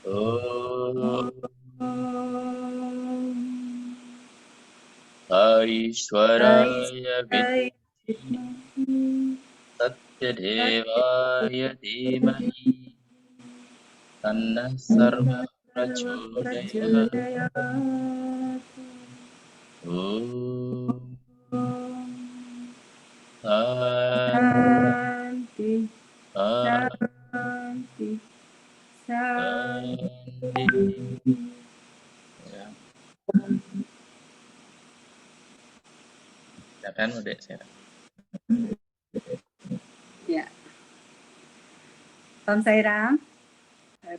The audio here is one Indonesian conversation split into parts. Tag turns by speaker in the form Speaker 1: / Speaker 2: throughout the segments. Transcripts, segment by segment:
Speaker 1: Om Aishwaraya Vidhi Satyadevaya Dhimahi Tannah Sarva Prachodayat. Om Shanti Shanti Shanti. Ya, silakan Udek saya.
Speaker 2: Ya, Om Sairam,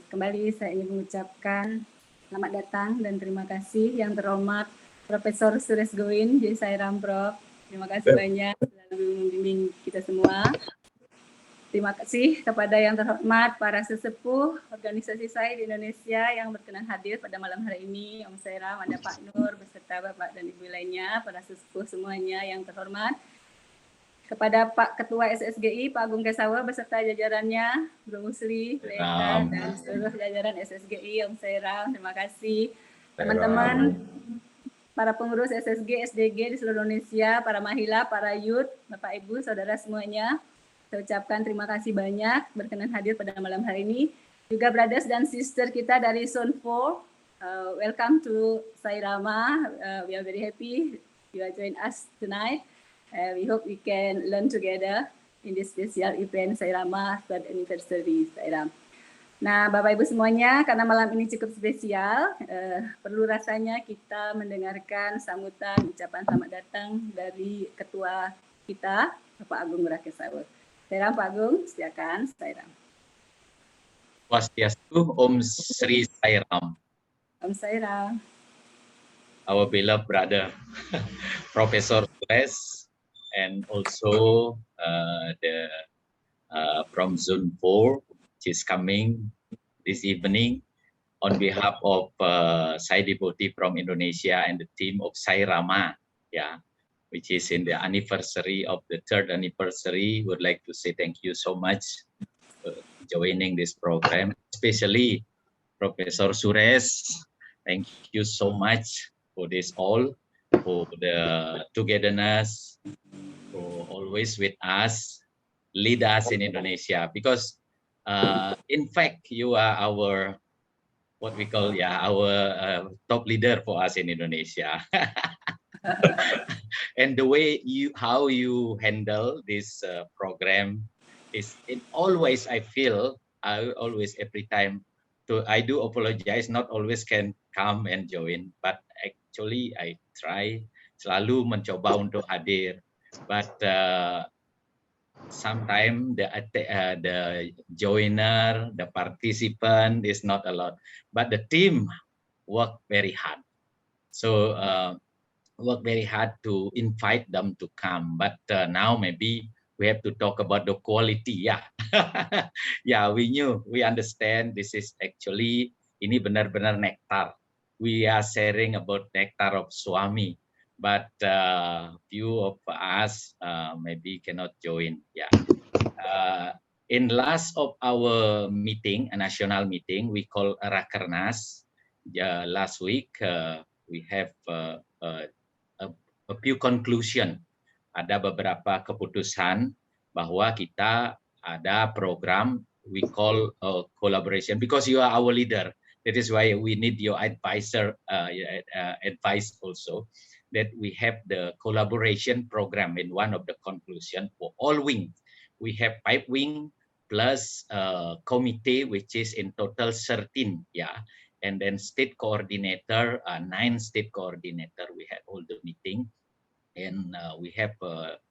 Speaker 2: kembali saya ingin mengucapkan selamat datang dan terima kasih yang terhormat Profesor Suresh Goin, J. Sairam Prof. Terima kasih banyak selalu membimbing kita semua. Terima kasih kepada yang terhormat para sesepuh organisasi saya di Indonesia yang berkenan hadir pada malam hari ini. Om Sairam, ada Pak Nur beserta Bapak dan Ibu lainnya, para sesepuh semuanya yang terhormat. Kepada Pak Ketua SSGI, Pak Agung Kesawa beserta jajarannya, Bro Musli, Leka, dan seluruh jajaran SSGI, Om Sairam, terima kasih. Teman-teman, para pengurus SSG, SDG di seluruh Indonesia, para mahila, para youth, Bapak Ibu, Saudara semuanya, saya ucapkan terima kasih banyak berkenan hadir pada malam hari ini. Juga brothers dan sister kita dari Zone 4, welcome to Sairama. We are very happy you are join us tonight. We hope we can learn together in this special event Sairama third anniversary Sairam. Nah, Bapak Ibu semuanya, karena malam ini cukup spesial, perlu rasanya kita mendengarkan sambutan ucapan selamat datang dari Ketua kita, Bapak Agung Rakesawa. Sairam Pak Agung, silakan Sairam.
Speaker 1: Swastiastu, Om Sri Sairam.
Speaker 2: Om Sairam.
Speaker 1: Our beloved brother, Professor Suresh, and also the from Zone 4, which is coming this evening on behalf of Sai devotee from Indonesia and the team of Sairama, yeah, which is in the anniversary of the third anniversary. Would like to say thank you so much for joining this program, especially Professor Suresh. Thank you so much for this all, for the togetherness, for always with us, lead us in Indonesia. Because in fact, you are our what we call our top leader for us in Indonesia. And the way how you handle this program is always I feel always every time. I do apologize, not always can come and join, but actually I try selalu mencoba untuk hadir, but sometimes the joiner, the participant is not a lot, but the team work very hard. So work very hard to invite them to come, but now maybe we have to talk about the quality. Yeah. Yeah, we understand this is actually ini benar-benar nektar. We are sharing about nectar of Swami, but few of us maybe cannot join. Yeah. In last of our meeting, a national meeting, we call Rakernas. Last week we have a few conclusion. Ada beberapa keputusan bahwa kita ada program we call collaboration, because you are our leader. That is why we need your advisor advice also, that we have the collaboration program in one of the conclusion for all wing. We have 5 wing plus committee, which is in total 13, yeah, and then state coordinator, 9 state coordinator. We had all the meeting, and we have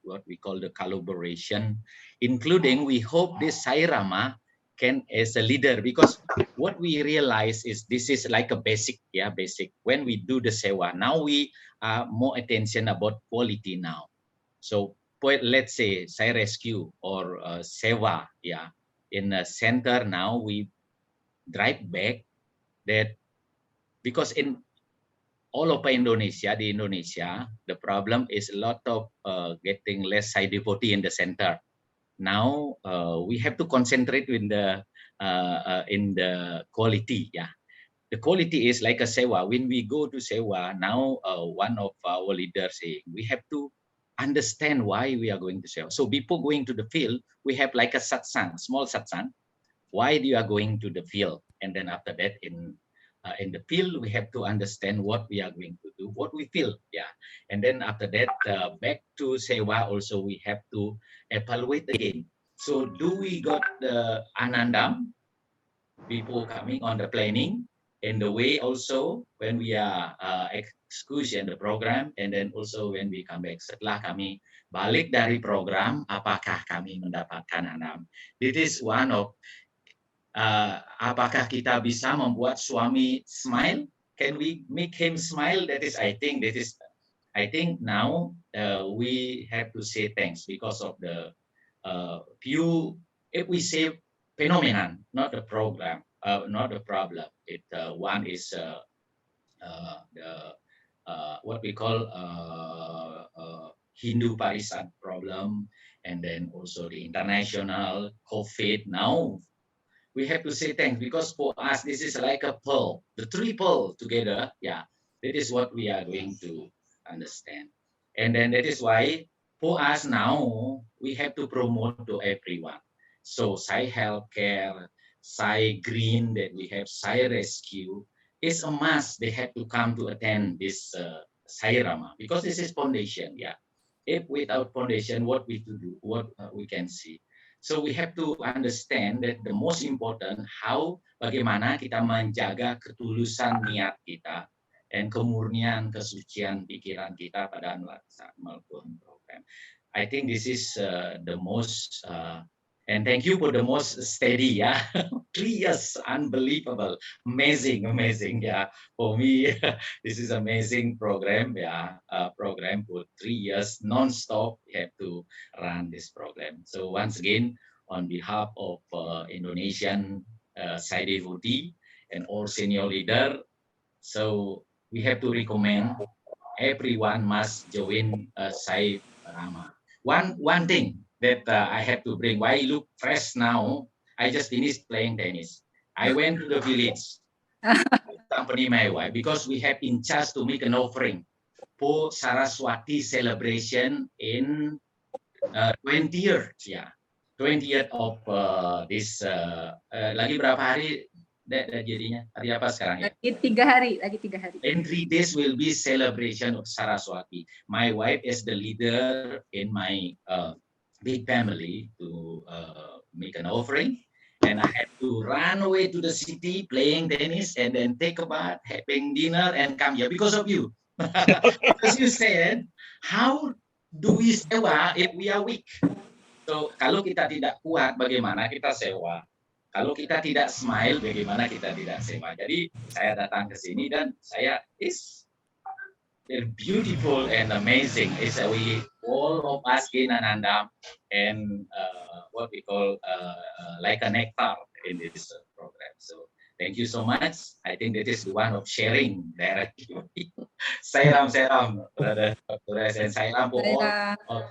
Speaker 1: what we call the collaboration, including we hope this Sairama can as a leader, because what we realize is this is like a basic, yeah, basic. When we do the sewa, now we are more attention about quality now. So let's say Sai Rescue or sewa, yeah, in a center now we drive back that, because in all over Indonesia, di Indonesia, the problem is a lot of getting less Sai devotee in the center. now we have to concentrate in the quality. Yeah, the quality is like a sewa. When we go to sewa now, one of our leaders saying we have to understand why we are going to sewa. So before going to the field, we have like a satsang, small satsang. Why you are going to the field, and then after that in the field we have to understand what we are going to do, what we feel. Yeah, and then after that back to sewa also we have to evaluate again. So do we got the anandam before coming on the planning, in the way also when we are excursion the program, and then also when we come back, setelah kami balik dari program, apakah kami mendapatkan anandam. This is one of apakah kita bisa membuat suami smile? Can we make him smile? That is, I think now we have to say thanks because of the few, if we say phenomenon, not the program, not the problem. One is the what we call Hindu Parisan problem, and then also the international COVID. Now we have to say thanks because for us this is like a pearl, the three pearl together. Yeah, that is what we are going to understand, and then that is why for us now we have to promote to everyone. So Sai Healthcare, Sai Green, that we have Sai Rescue, is a must. They have to come to attend this Sai Rama because this is foundation. Yeah, if without foundation, what we to do, what we can see. So we have to understand that the most important, bagaimana kita menjaga ketulusan niat kita dan kemurnian kesucian pikiran kita pada saat melakukan program. I think this is the most and thank you for the most steady. Yeah, 3 years, unbelievable, amazing. Yeah, for me this is amazing program. Yeah, program for 3 years non-stop. We have to run this program. So once again, on behalf of Indonesian Sai devotee and all senior leader, so we have to recommend everyone must join Sai Rama. One thing that I have to bring, why I look fresh now, I just finished playing tennis. I went to the village, accompany my wife, because we have in charge to make an offering for Saraswati celebration in 20th, yeah, 20th of this. Lagi berapa hari jadinya? Hari apa sekarang ya?
Speaker 2: Lagi 3 hari.
Speaker 1: In 3 days will be celebration of Saraswati. My wife is the leader in my big family to make an offering, and I had to run away to the city playing tennis and then take a bath, having dinner, and come here because of you. Because you said, how do we sewa if we are weak? So kalau kita tidak kuat, bagaimana kita sewa? Kalau kita tidak smile, bagaimana kita tidak sewa? Jadi saya datang ke sini dan saya they're beautiful and amazing. It's we all of us gain anandam and what we call like a nectar in this program. So thank you so much. I think that is the one of sharing directly. Sairam, brother, and Sairam for all of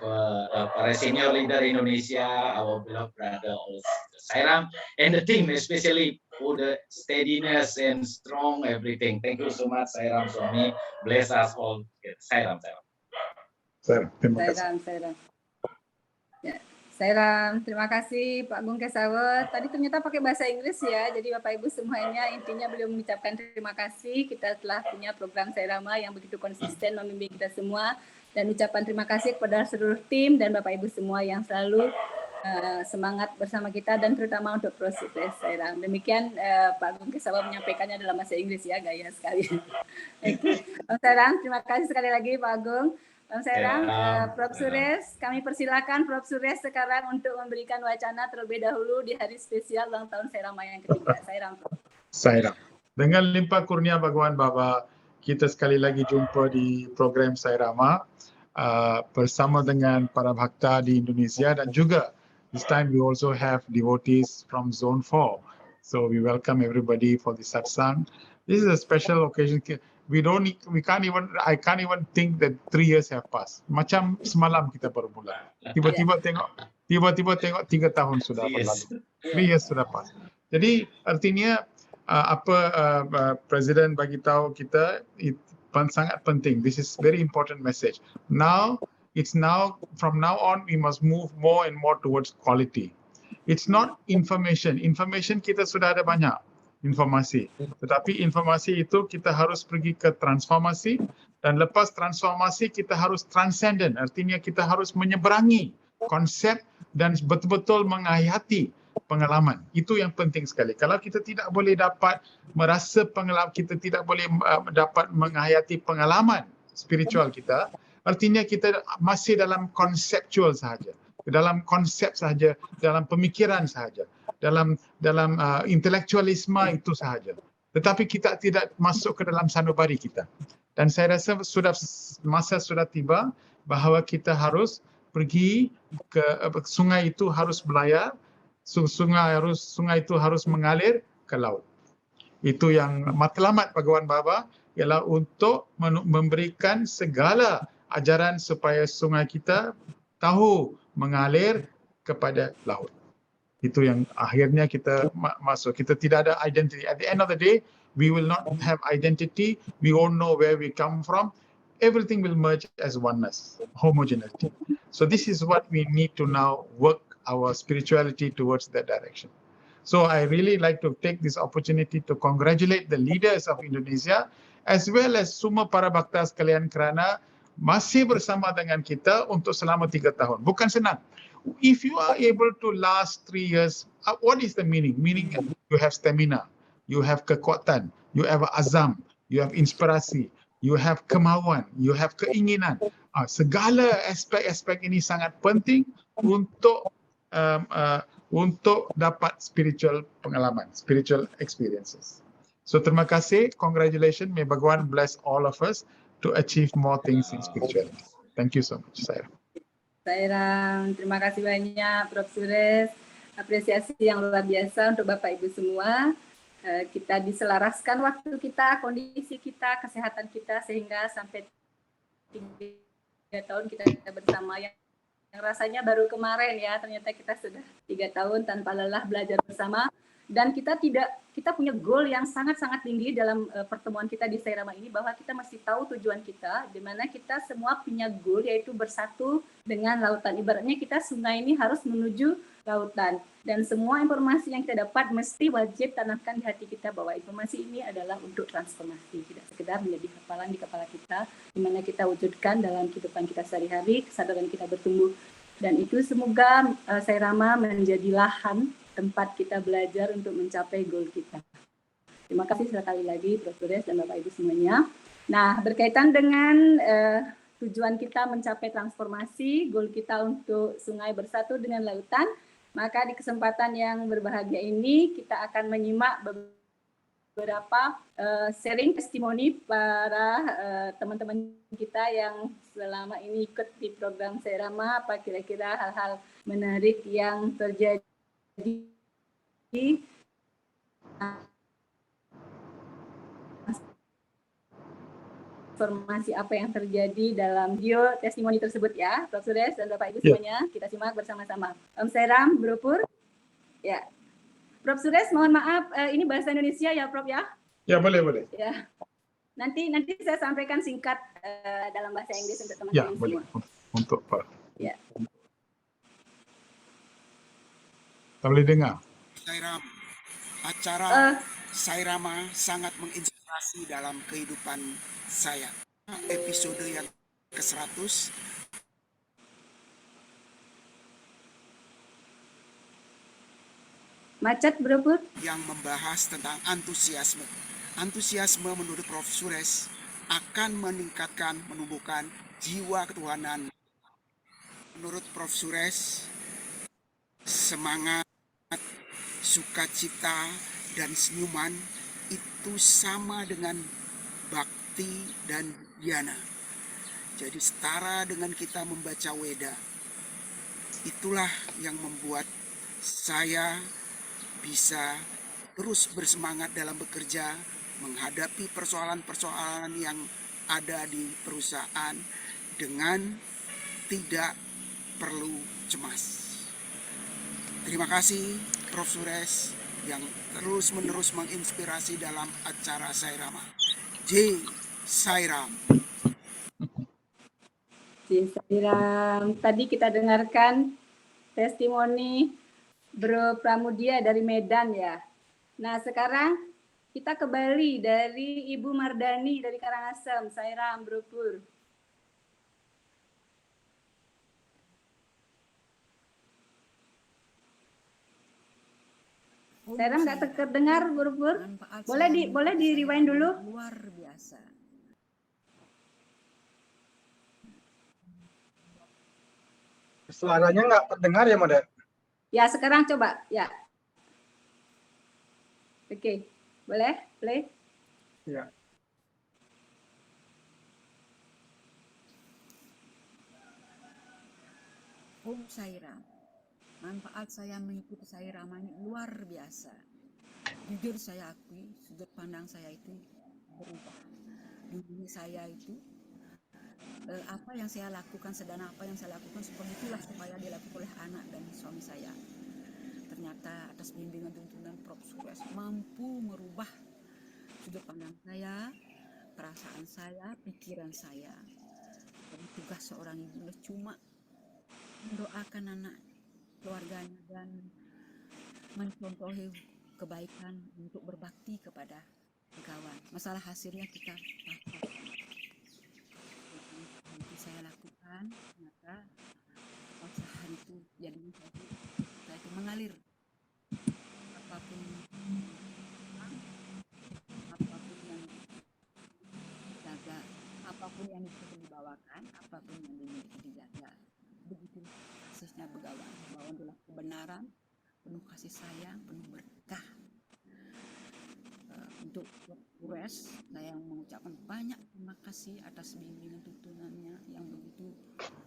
Speaker 1: para senior leader Indonesia, our beloved brother also. Sairam and the team, especially for the steadiness and strong everything. Thank you so much, Sairam Swami. Bless us all. Sairam.
Speaker 2: Terima kasih. Ya, Sairam, terima kasih Pak Gung Kesawa. Tadi ternyata pakai bahasa Inggris ya, jadi Bapak Ibu semuanya intinya beliau mengucapkan terima kasih. Kita telah punya program Sairama yang begitu konsisten membimbing kita semua, dan ucapan terima kasih kepada seluruh tim dan Bapak Ibu semua yang selalu semangat bersama kita dan terutama untuk proses Sairam. Demikian Pak Gung Kesawa menyampaikannya dalam bahasa Inggris ya, gaya sekali. Pak Sairam, terima kasih sekali lagi Pak Gung. Bang Sairam, Prof. Suresh, kami persilakan Prof. Suresh sekarang untuk memberikan wacana terlebih dahulu di hari spesial ulang tahun Sairama yang ketiga. Sairam.
Speaker 3: Dengan limpah kurnia Bhagawan Baba, kita sekali lagi jumpa di program Sairama bersama dengan para bhakta di Indonesia, dan juga this time we also have devotees from Zone 4. So we welcome everybody for the satsang. This is a special occasion. I can't even think that 3 years have passed. Macam semalam kita baru mulai. Tiba-tiba tengok Tiba-tiba tengok 3 tahun sudah
Speaker 1: Yes.
Speaker 3: berlalu. 3 years sudah pas. Jadi artinya Presiden bagi tahu kita sangat penting. This is very important message. Now from now on we must move more and more towards quality. It's not information. Information kita sudah ada banyak informasi. Tetapi informasi itu kita harus pergi ke transformasi, dan lepas transformasi kita harus transcendent. Artinya kita harus menyeberangi konsep dan betul-betul menghayati pengalaman. Itu yang penting sekali. Kalau kita tidak boleh dapat merasa pengalaman, kita tidak boleh dapat menghayati pengalaman spiritual kita, artinya kita masih dalam konseptual sahaja, dalam konsep sahaja, dalam pemikiran sahaja, dalam intelektualisme itu sahaja. Tetapi kita tidak masuk ke dalam sanubari kita. Dan saya rasa masa sudah tiba bahawa kita harus pergi ke sungai itu harus berlayar, sungai itu harus mengalir ke laut. Itu yang matlamat Bhagawan Baba ialah untuk memberikan segala ajaran supaya sungai kita tahu mengalir kepada laut. Itu yang akhirnya kita masuk. Kita tidak ada identity. At the end of the day, we will not have identity. We all know where we come from. Everything will merge as oneness, homogeneity. So this is what we need to now work our spirituality towards that direction. So I really like to take this opportunity to congratulate the leaders of Indonesia as well as semua para bhakta sekalian kerana masih bersama dengan kita untuk selama 3 tahun. Bukan senang. If you are able to last 3 years, what is the meaning? Meaning you have stamina, you have kekuatan, you have azam, you have inspirasi, you have kemauan, you have keinginan. Segala aspek-aspek ini sangat penting untuk dapat spiritual pengalaman, spiritual experiences. So terima kasih, congratulations, may Bhagawan bless all of us to achieve more things in spirituality. Thank you so much, Sairam.
Speaker 2: Sairam, terima kasih banyak Prof. Suresh. Apresiasi yang luar biasa untuk Bapak Ibu semua. Kita diselaraskan waktu kita, kondisi kita, kesehatan kita sehingga sampai 3 tahun kita bersama yang rasanya baru kemarin ya, ternyata kita sudah 3 tahun tanpa lelah belajar bersama. Dan kita punya goal yang sangat-sangat tinggi dalam pertemuan kita di Sairama ini, bahwa kita mesti tahu tujuan kita, di mana kita semua punya goal yaitu bersatu dengan lautan. Ibaratnya kita sungai ini harus menuju lautan, dan semua informasi yang kita dapat mesti wajib tanamkan di hati kita bahwa informasi ini adalah untuk transformasi, tidak sekedar menjadi hafalan di kepala kita, di mana kita wujudkan dalam kehidupan kita sehari-hari, kesadaran kita bertumbuh. Dan itu semoga Sairama menjadi lahan tempat kita belajar untuk mencapai goal kita. Terima kasih sekali lagi Prof. Suresh dan Bapak Ibu semuanya. Nah, berkaitan dengan tujuan kita mencapai transformasi, goal kita untuk sungai bersatu dengan lautan, maka di kesempatan yang berbahagia ini kita akan menyimak beberapa sharing testimoni para teman-teman kita yang selama ini ikut di program Sairama. Apa kira-kira hal-hal menarik yang terjadi informasi apa yang terjadi dalam video testimoni tersebut ya, Prof. Suresh dan Bapak Ibu semuanya, kita simak bersama-sama. Om Sairam, Bro Pur. Ya, Prof. Suresh, mohon maaf, ini bahasa Indonesia ya, Prof ya?
Speaker 3: Ya, boleh.
Speaker 2: Ya, nanti saya sampaikan singkat dalam bahasa Inggris untuk teman-teman
Speaker 3: Ya,
Speaker 2: semua.
Speaker 3: boleh. Untuk Pak.
Speaker 2: Ya.
Speaker 3: Tak boleh dengar.
Speaker 4: Sairam, acara Sairama sangat menginspirasi dalam kehidupan saya. Episode yang ke-100
Speaker 2: Macet, Bro Pur?
Speaker 4: yang membahas tentang antusiasme. Antusiasme menurut Prof. Suresh akan meningkatkan, menumbuhkan jiwa ketuhanan. Menurut Prof. Suresh, semangat, sukacita, dan senyuman itu sama dengan bakti dan dhyana. Jadi setara dengan kita membaca Weda. Itulah yang membuat saya bisa terus bersemangat dalam bekerja, menghadapi persoalan-persoalan yang ada di perusahaan dengan tidak perlu cemas. Terima kasih Prof. Sures yang terus-menerus menginspirasi dalam acara Sairama. J. Sairam.
Speaker 2: J. Sairam. Tadi kita dengarkan testimoni Bro Pramudia dari Medan ya. Nah sekarang kita ke Bali dari Ibu Mardani dari Karangasem. Sairam Bro Pur. Sairam nggak terdengar Bro Pur. Boleh di rewind dulu.
Speaker 5: Luar biasa.
Speaker 6: Suaranya nggak terdengar ya, Mode?
Speaker 2: Ya sekarang coba ya. Oke, boleh play?
Speaker 6: Ya.
Speaker 5: Om Sairam. Manfaat saya mengikuti Sairama ini luar biasa. Jujur saya akui, sudut pandang saya itu berubah. Dulu saya itu apa yang saya lakukan, sedang apa yang saya lakukan seperti itulah supaya dilakukan oleh anak dan suami saya. Ternyata atas bimbingan tuntunan Prof. Sures mampu merubah sudut pandang saya, perasaan saya, pikiran saya. Dan tugas seorang ibu cuma mendoakan anak keluarganya dan mencontohi kebaikan untuk berbakti kepada kawan. Masalah hasilnya kita pakai. Itu saya lakukan, ternyata pasangan itu jadi saya itu mengalir. Apapun yang dijaga, apapun yang dibawakan, apapun yang dimiliki dijaga. Begitu kasusnya Begawan, bahwa adalah kebenaran, penuh kasih sayang, penuh berkah. Untuk Sures, saya mengucapkan banyak terima kasih atas bimbingan tuntunannya yang begitu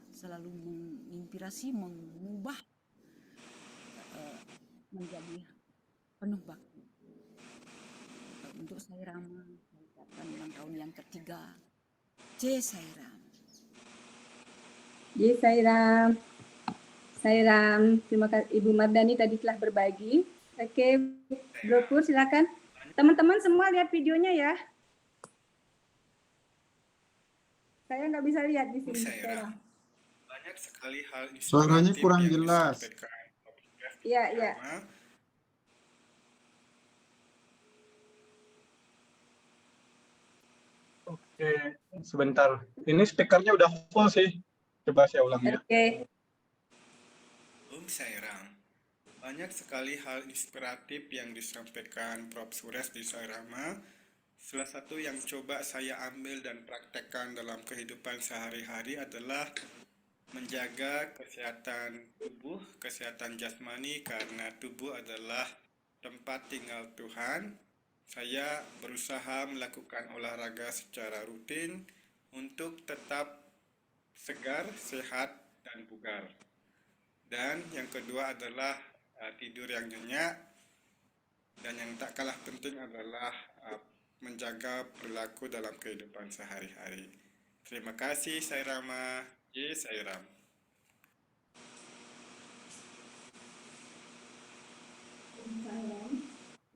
Speaker 5: selalu menginspirasi, mengubah menjadi penuh bakti. Untuk Sairama, saya ucapkan ulang tahun yang ketiga. J. Sairam.
Speaker 2: J. Sairam. Sairam, terima kasih Ibu Mardani tadi telah berbagi. Oke, Bro Pur silakan. Teman-teman semua lihat videonya ya. Saya nggak bisa lihat di sini.
Speaker 7: Banyak sekali hal
Speaker 6: Suaranya
Speaker 7: inspiratif
Speaker 6: kurang
Speaker 7: yang
Speaker 6: jelas.
Speaker 7: disampaikan.
Speaker 2: Iya, iya.
Speaker 6: Oke, sebentar. Ini speakernya udah full sih. Coba saya ulang ya.
Speaker 2: Oke.
Speaker 7: Om Sairam. Banyak sekali hal inspiratif yang disampaikan Prof. Sures di Sairama. Salah satu yang coba saya ambil dan praktekkan dalam kehidupan sehari-hari adalah menjaga kesehatan tubuh, kesehatan jasmani, karena tubuh adalah tempat tinggal Tuhan. Saya berusaha melakukan olahraga secara rutin untuk tetap segar, sehat, dan bugar. Dan yang kedua adalah tidur yang nyenyak. Dan yang tak kalah penting adalah menjaga perilaku dalam kehidupan sehari-hari. Terima kasih Sairama. J. Sairam.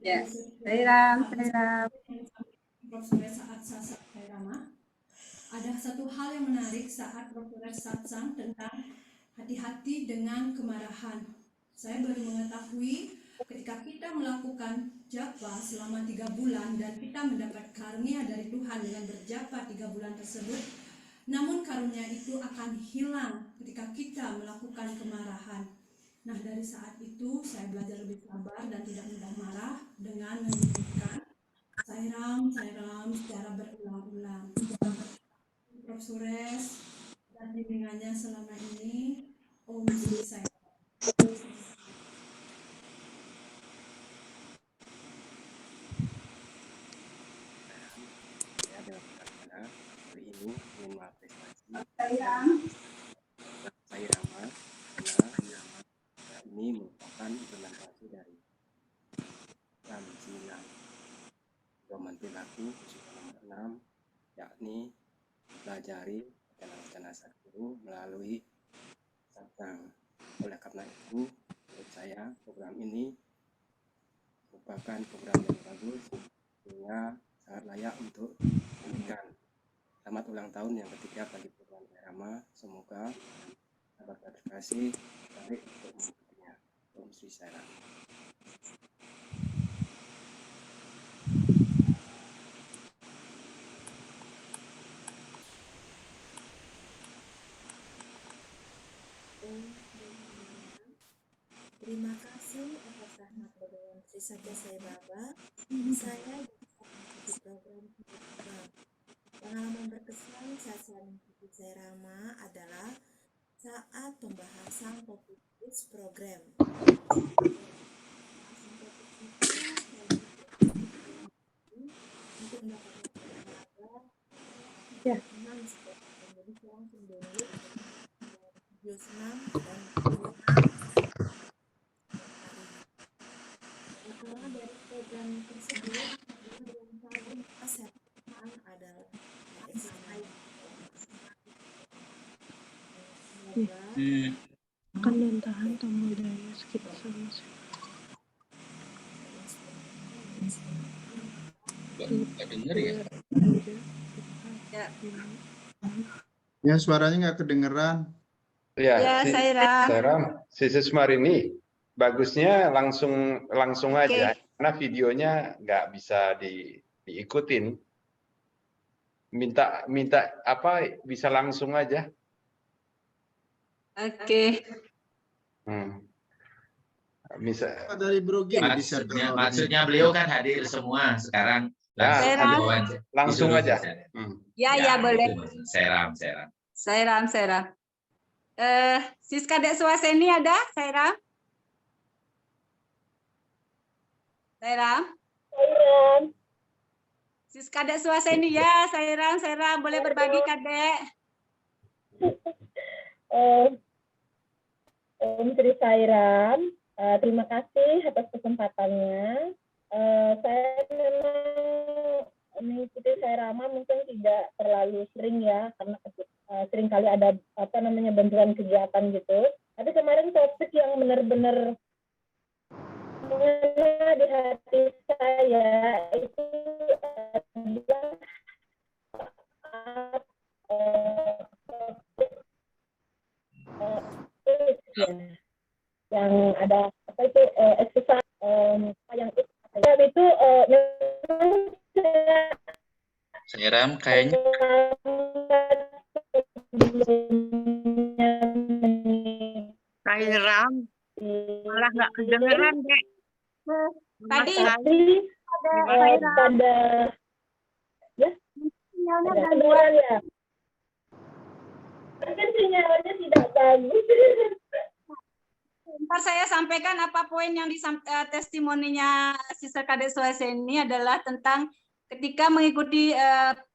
Speaker 2: Ya, Sairam.
Speaker 8: Prof. Sures saat Sairama. Ada satu hal yang menarik saat Prof. Sures satsang tentang hati-hati dengan kemarahan. Saya baru mengetahui ketika kita melakukan japa selama 3 bulan dan kita mendapat karunia dari Tuhan dengan berjapa 3 bulan tersebut, namun karunia itu akan hilang ketika kita melakukan kemarahan. Nah, dari saat itu saya belajar lebih sabar dan tidak mudah marah dengan menyebutkan Sairam secara berulang-ulang. Prof. Sures dan bimbingannya selama ini, Om J. Sairam.
Speaker 9: Saya dengan benar hari ini ingin mengapresiasi
Speaker 2: Sairam.
Speaker 9: Sairama karena ini merupakan implementasi dari program 9 pedoman perilaku nomor 6, yakni pelajari rencana-rencana Sadhguru melalui satsang. Oleh karena itu, Menurut saya program ini merupakan program yang bagus sehingga sangat layak untuk diberikan. Selamat ulang tahun yang ketiga bagi program Sairama. Semoga dapat terkasih baik untuk mengikutinya. Om Sri Sairama.
Speaker 10: Terima kasih atas rahmat Dewan Sri Satya Sai Baba. Saya di program program. Pengalaman berkesan saat saya mengikuti Sairama adalah saat pembahasan topik quiz program. Pembahasan topik itu saya untuk mendapatkan olahraga
Speaker 2: Ya.
Speaker 10: senang sekali. Jadi saya langsung download video senam dan karena dari program tersebut yang paling saya rasakan adalah exercise.
Speaker 11: Akan dan tahan tombol daya sekitar sama
Speaker 1: Nggak denger ya?
Speaker 2: Ya.
Speaker 12: Ya, suaranya nggak kedengeran.
Speaker 2: Ya, Sairam.
Speaker 13: Sisi Sumarini, bagusnya langsung aja, karena videonya nggak bisa diikutin. Minta apa bisa langsung aja.
Speaker 2: Oke.
Speaker 13: Bisa.
Speaker 12: Dari Brogi bisa
Speaker 1: Maksudnya beliau kan hadir semua sekarang.
Speaker 13: Langsung aja.
Speaker 2: Ya, boleh.
Speaker 1: Sairam.
Speaker 2: Sairam. Siska Dek Suaseni ada? Sairam? Siska Dek Suaseni ya, Sairam. Boleh berbagi Kadek?
Speaker 14: Om Sri Sairam, terima kasih atas kesempatannya. Saya memang mengikuti Sairama mungkin tidak terlalu sering ya, karena sering kali ada benturan kegiatan gitu. Tapi kemarin topik yang benar-benar mengena di hati saya itu adalah yang ada exercise yang itu
Speaker 1: Sairam kayaknya
Speaker 15: Sairam malah nggak kedengeran dek.
Speaker 2: Tadi
Speaker 14: pada ya sinyalnya gangguan ya. Mungkin sinyalnya tidak bagus.
Speaker 2: Ntar saya sampaikan apa poin yang testimoninya Sister Kadek Suaseni adalah tentang ketika mengikuti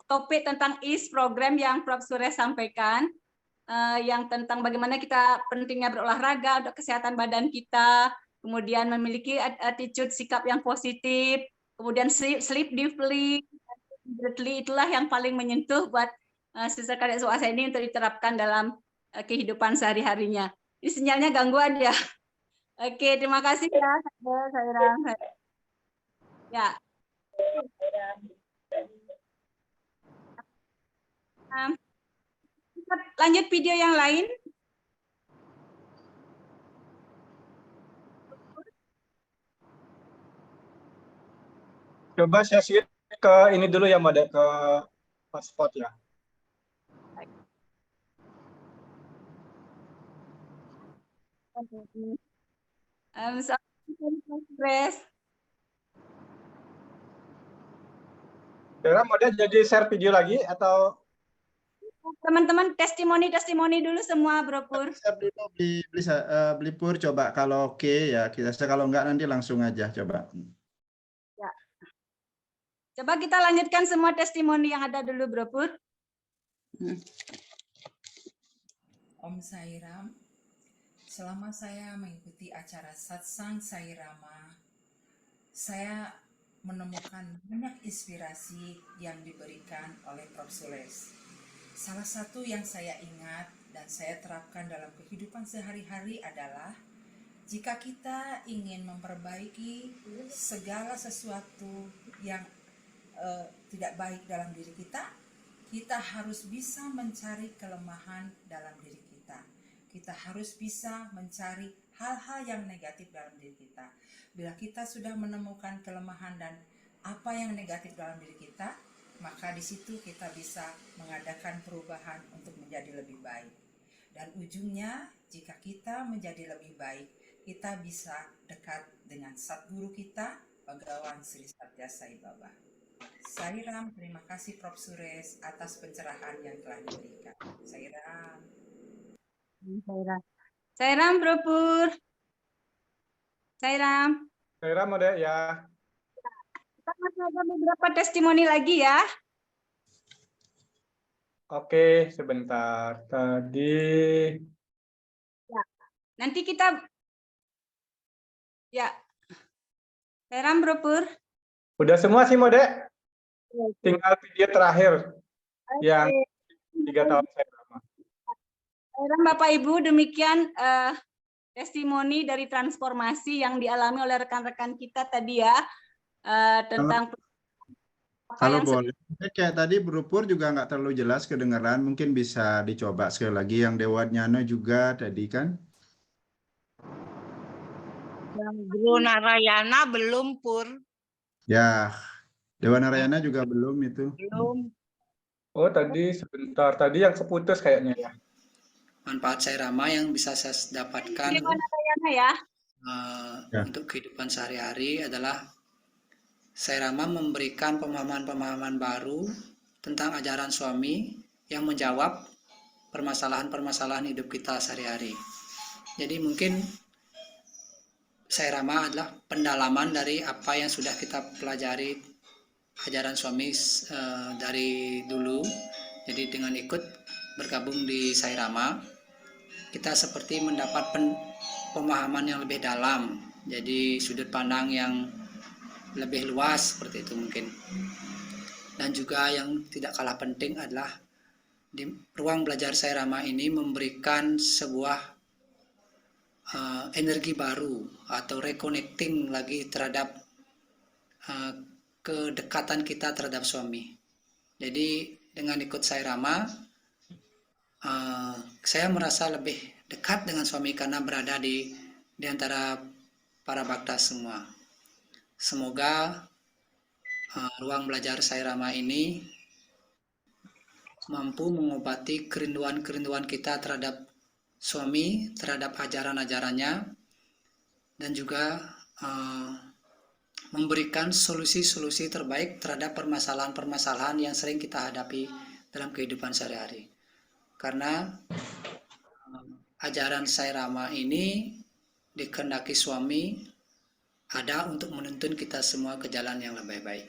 Speaker 2: topik tentang IS program yang Prof. Suresh sampaikan, yang tentang bagaimana kita pentingnya berolahraga untuk kesehatan badan kita, kemudian memiliki attitude sikap yang positif, kemudian sleep deeply, itulah yang paling menyentuh buat Sister Kadek Suaseni untuk diterapkan dalam kehidupan sehari-harinya. Ini sinyalnya gangguan ya. Oke, terima kasih ya, Sairam. Ya. Lanjut video yang lain.
Speaker 6: Coba saya share ke ini dulu ya, Mbak, ke hotspot ya. Kira mau jadi share video lagi atau
Speaker 2: teman-teman testimoni dulu semua Bro Pur.
Speaker 12: Beli Pur coba kalau oke ya kita, kalau enggak nanti langsung aja coba.
Speaker 2: Ya. Coba kita lanjutkan semua testimoni yang ada dulu Bro Pur.
Speaker 16: Om Sairam, selama saya mengikuti acara Satsang Sairama, saya menemukan banyak inspirasi yang diberikan oleh Prof. Suresh. Salah satu yang saya ingat dan saya terapkan dalam kehidupan sehari-hari adalah jika kita ingin memperbaiki segala sesuatu yang tidak baik dalam diri kita, kita harus bisa mencari kelemahan dalam diri kita. Kita harus bisa mencari hal-hal yang negatif dalam diri kita. Bila kita sudah menemukan kelemahan dan apa yang negatif dalam diri kita, maka di situ kita bisa mengadakan perubahan untuk menjadi lebih baik. Dan ujungnya, jika kita menjadi lebih baik, kita bisa dekat dengan Satguru kita, Bhagawan Sri Satya Sai Baba. Sairam, terima kasih Prof. Suresh atas pencerahan yang telah diberikan. Sairam.
Speaker 2: Sairam, Bro Pur. Sairam.
Speaker 6: Sairam ada ya.
Speaker 2: Kita masih ada beberapa testimoni lagi ya.
Speaker 6: Oke, sebentar. Tadi
Speaker 2: Ya. Nanti kita ya. Sairam, Bro Pur.
Speaker 6: udah semua sih, Mode. Tinggal video terakhir yang 3 tahun saya lama.
Speaker 2: Sairam, Bapak Ibu, demikian testimoni dari transformasi yang dialami oleh rekan-rekan kita tadi ya, tentang
Speaker 12: Kalau boleh, kayak tadi Bro Pur juga nggak terlalu jelas kedengaran, mungkin bisa dicoba sekali lagi yang Dewa Nyana juga tadi kan.
Speaker 15: Yang Guru Narayana belum, Pur.
Speaker 12: Ya, Dewa Narayana juga belum itu.
Speaker 15: Belum.
Speaker 6: Oh, tadi sebentar. Tadi yang keputus kayaknya ya.
Speaker 17: Manfaat Sairama yang bisa saya dapatkan
Speaker 2: Dewa Narayana ya.
Speaker 17: Untuk kehidupan sehari-hari adalah Sairama memberikan pemahaman-pemahaman baru tentang ajaran suami yang menjawab permasalahan-permasalahan hidup kita sehari-hari. Jadi mungkin Sairama adalah pendalaman dari apa yang sudah kita pelajari ajaran suami dari dulu. Jadi dengan ikut bergabung di Sairama, kita seperti mendapat pemahaman yang lebih dalam. Jadi sudut pandang yang lebih luas seperti itu mungkin. Dan juga yang tidak kalah penting adalah di ruang belajar Sairama ini memberikan sebuah energi baru atau reconnecting lagi terhadap kedekatan kita terhadap suami. Jadi dengan ikut Sairama, saya merasa lebih dekat dengan suami karena berada di antara para bhakta semua. Semoga ruang belajar Sairama ini mampu mengobati kerinduan-kerinduan kita terhadap suami, terhadap ajaran-ajarannya, dan juga memberikan solusi-solusi terbaik terhadap permasalahan-permasalahan yang sering kita hadapi dalam kehidupan sehari-hari. Karena ajaran Sairama ini dikehendaki suami ada untuk menuntun kita semua ke jalan yang lebih baik.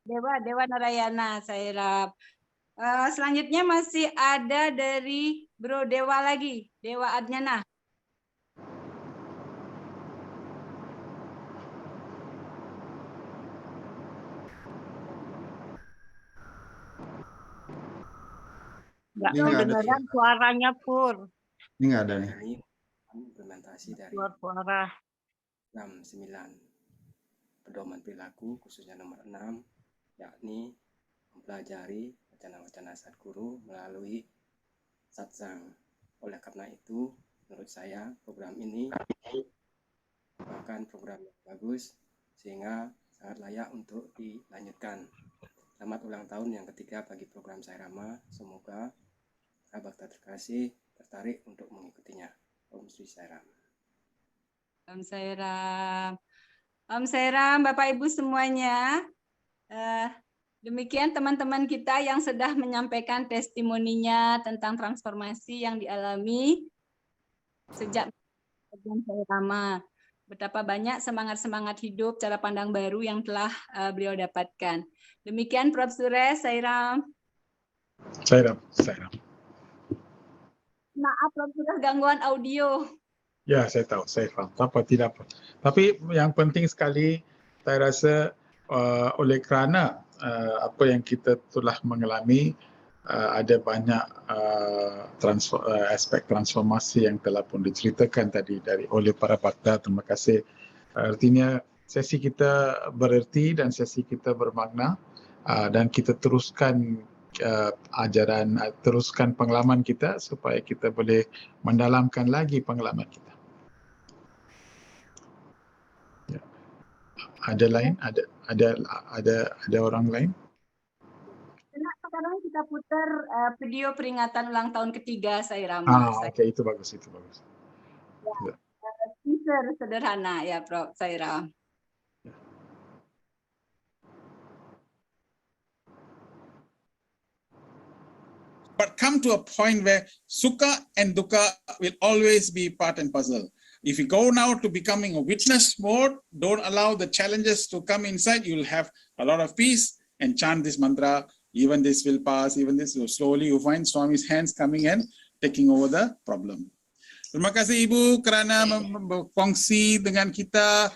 Speaker 2: Dewa Narayana, Sairam. Selanjutnya masih ada dari Bro Dewa lagi, Dewa Adnyana.
Speaker 15: Nggak
Speaker 12: Ini nggak ada.
Speaker 15: kedengeran suaranya, Pur.
Speaker 12: Ini nggak ada nih.
Speaker 9: Ini implementasi dari
Speaker 15: Suara.
Speaker 9: 69 pedoman perilaku khususnya nomor 6, yakni mempelajari wacana-wacana Satguru melalui satsang. Oleh karena itu, menurut saya program ini merupakan program yang bagus sehingga sangat layak untuk dilanjutkan. Selamat ulang tahun yang ketiga bagi program Sairama. Semoga para bhakta terkasih tertarik untuk mengikutinya. Om Sri Sairam.
Speaker 2: Om Sairam. Om Sairam, Bapak Ibu semuanya. Demikian teman-teman kita yang sudah menyampaikan testimoninya tentang transformasi yang dialami sejak program Sairama. Betapa banyak semangat-semangat hidup, cara pandang baru yang telah beliau dapatkan. Demikian Prof. Suresh, Sairam.
Speaker 3: Sairam.
Speaker 2: Maaf Prof. Suresh, gangguan audio.
Speaker 3: Ya, saya tahu, saya faham. Tidak apa. Tapi yang penting sekali, saya rasa oleh kerana apa yang kita telah mengalami, ada banyak aspek transformasi yang telah pun diceritakan tadi oleh para pakar. Terima kasih. Artinya sesi kita bererti dan sesi kita bermakna, dan kita teruskan teruskan pengalaman kita supaya kita boleh mendalamkan lagi pengalaman kita. Ya. Ada lain? Ada orang lain?
Speaker 2: Sekarang kita putar video peringatan ulang tahun ketiga Sairama.
Speaker 3: Oke, itu bagus, itu bagus.
Speaker 2: Ya, teaser sederhana ya, Prof. Saira.
Speaker 18: But come to a point where sukha and dukkha will always be part and puzzle. If you go now to becoming a witness mode, don't allow the challenges to come inside, you'll have a lot of peace and chant this mantra. Even this will pass, even this will slowly you find Swami's hands coming and taking over the problem. Terima kasih Ibu kerana berkongsi dengan kita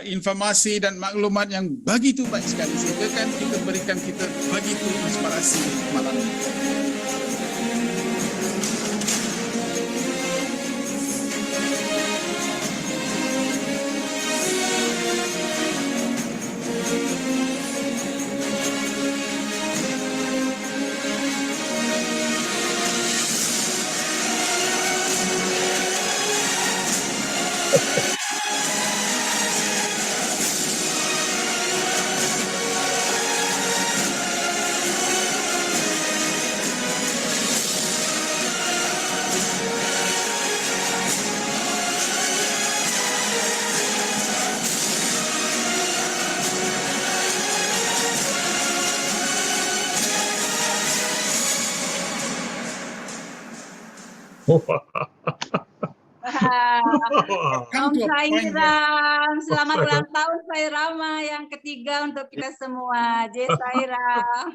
Speaker 18: informasi dan maklumat yang begitu baik sekali. Sehingga kan kita berikan kita begitu inspirasi malam ini.
Speaker 2: Om Sairam, selamat ulang tahun Sairama yang ketiga untuk kita semua. J Sairam.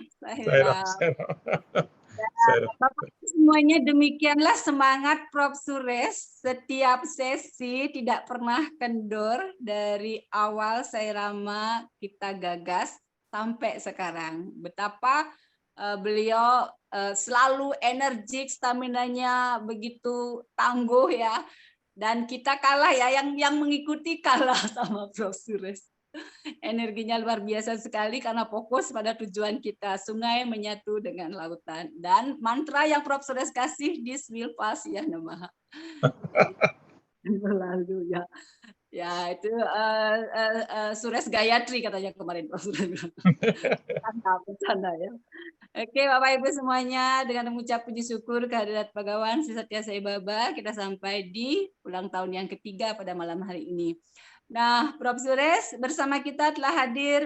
Speaker 2: Bapak semuanya, demikianlah semangat Prof. Suresh. Setiap sesi tidak pernah kendor dari awal Sairama kita gagas sampai sekarang. Betapa beliau selalu energik, staminanya begitu tangguh ya. Dan kita kalah ya, yang mengikuti kalah sama Prof. Suresh. Energinya luar biasa sekali karena fokus pada tujuan kita, sungai menyatu dengan lautan. Dan mantra yang Prof. Suresh kasih, this will pass ya namaha. Berlalu ya. Ya itu Suresh Gayatri katanya kemarin Prof. Suresh. Bercanda ya. Oke Bapak Ibu semuanya, dengan mengucap puji syukur kehadirat Bhagawan Sri Satya Sai Baba, kita sampai di ulang tahun yang ketiga pada malam hari ini. Nah, Prof. Suresh bersama kita telah hadir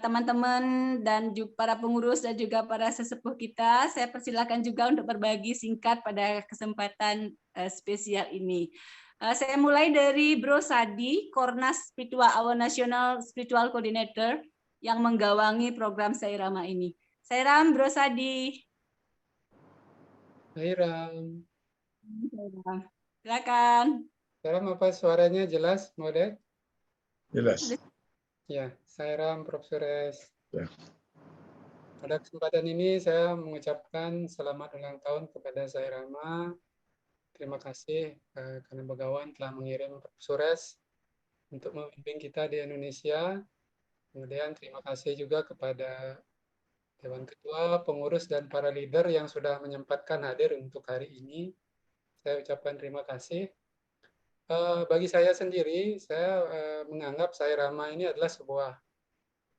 Speaker 2: teman-teman dan juga para pengurus dan juga para sesepuh kita. Saya persilakan juga untuk berbagi singkat pada kesempatan spesial ini. Saya mulai dari Bro Sadi, Kornas Spiritual Our National Spiritual Coordinator yang menggawangi program Sairama ini. Sairam, Bro Sadi.
Speaker 19: Sairam.
Speaker 2: Silakan.
Speaker 19: Sairam, apa suaranya jelas, Mode?
Speaker 3: Jelas.
Speaker 19: Ya, Sairam, Prof. Suresh.
Speaker 3: Ya.
Speaker 19: Pada kesempatan ini saya mengucapkan selamat ulang tahun kepada Sairama. Terima kasih karena Bhagawan telah mengirim Prof. Suresh untuk membimbing kita di Indonesia. Kemudian terima kasih juga kepada Dewan Ketua, pengurus, dan para leader yang sudah menyempatkan hadir untuk hari ini. Saya ucapkan terima kasih. Bagi saya sendiri, saya menganggap Sairama ini adalah sebuah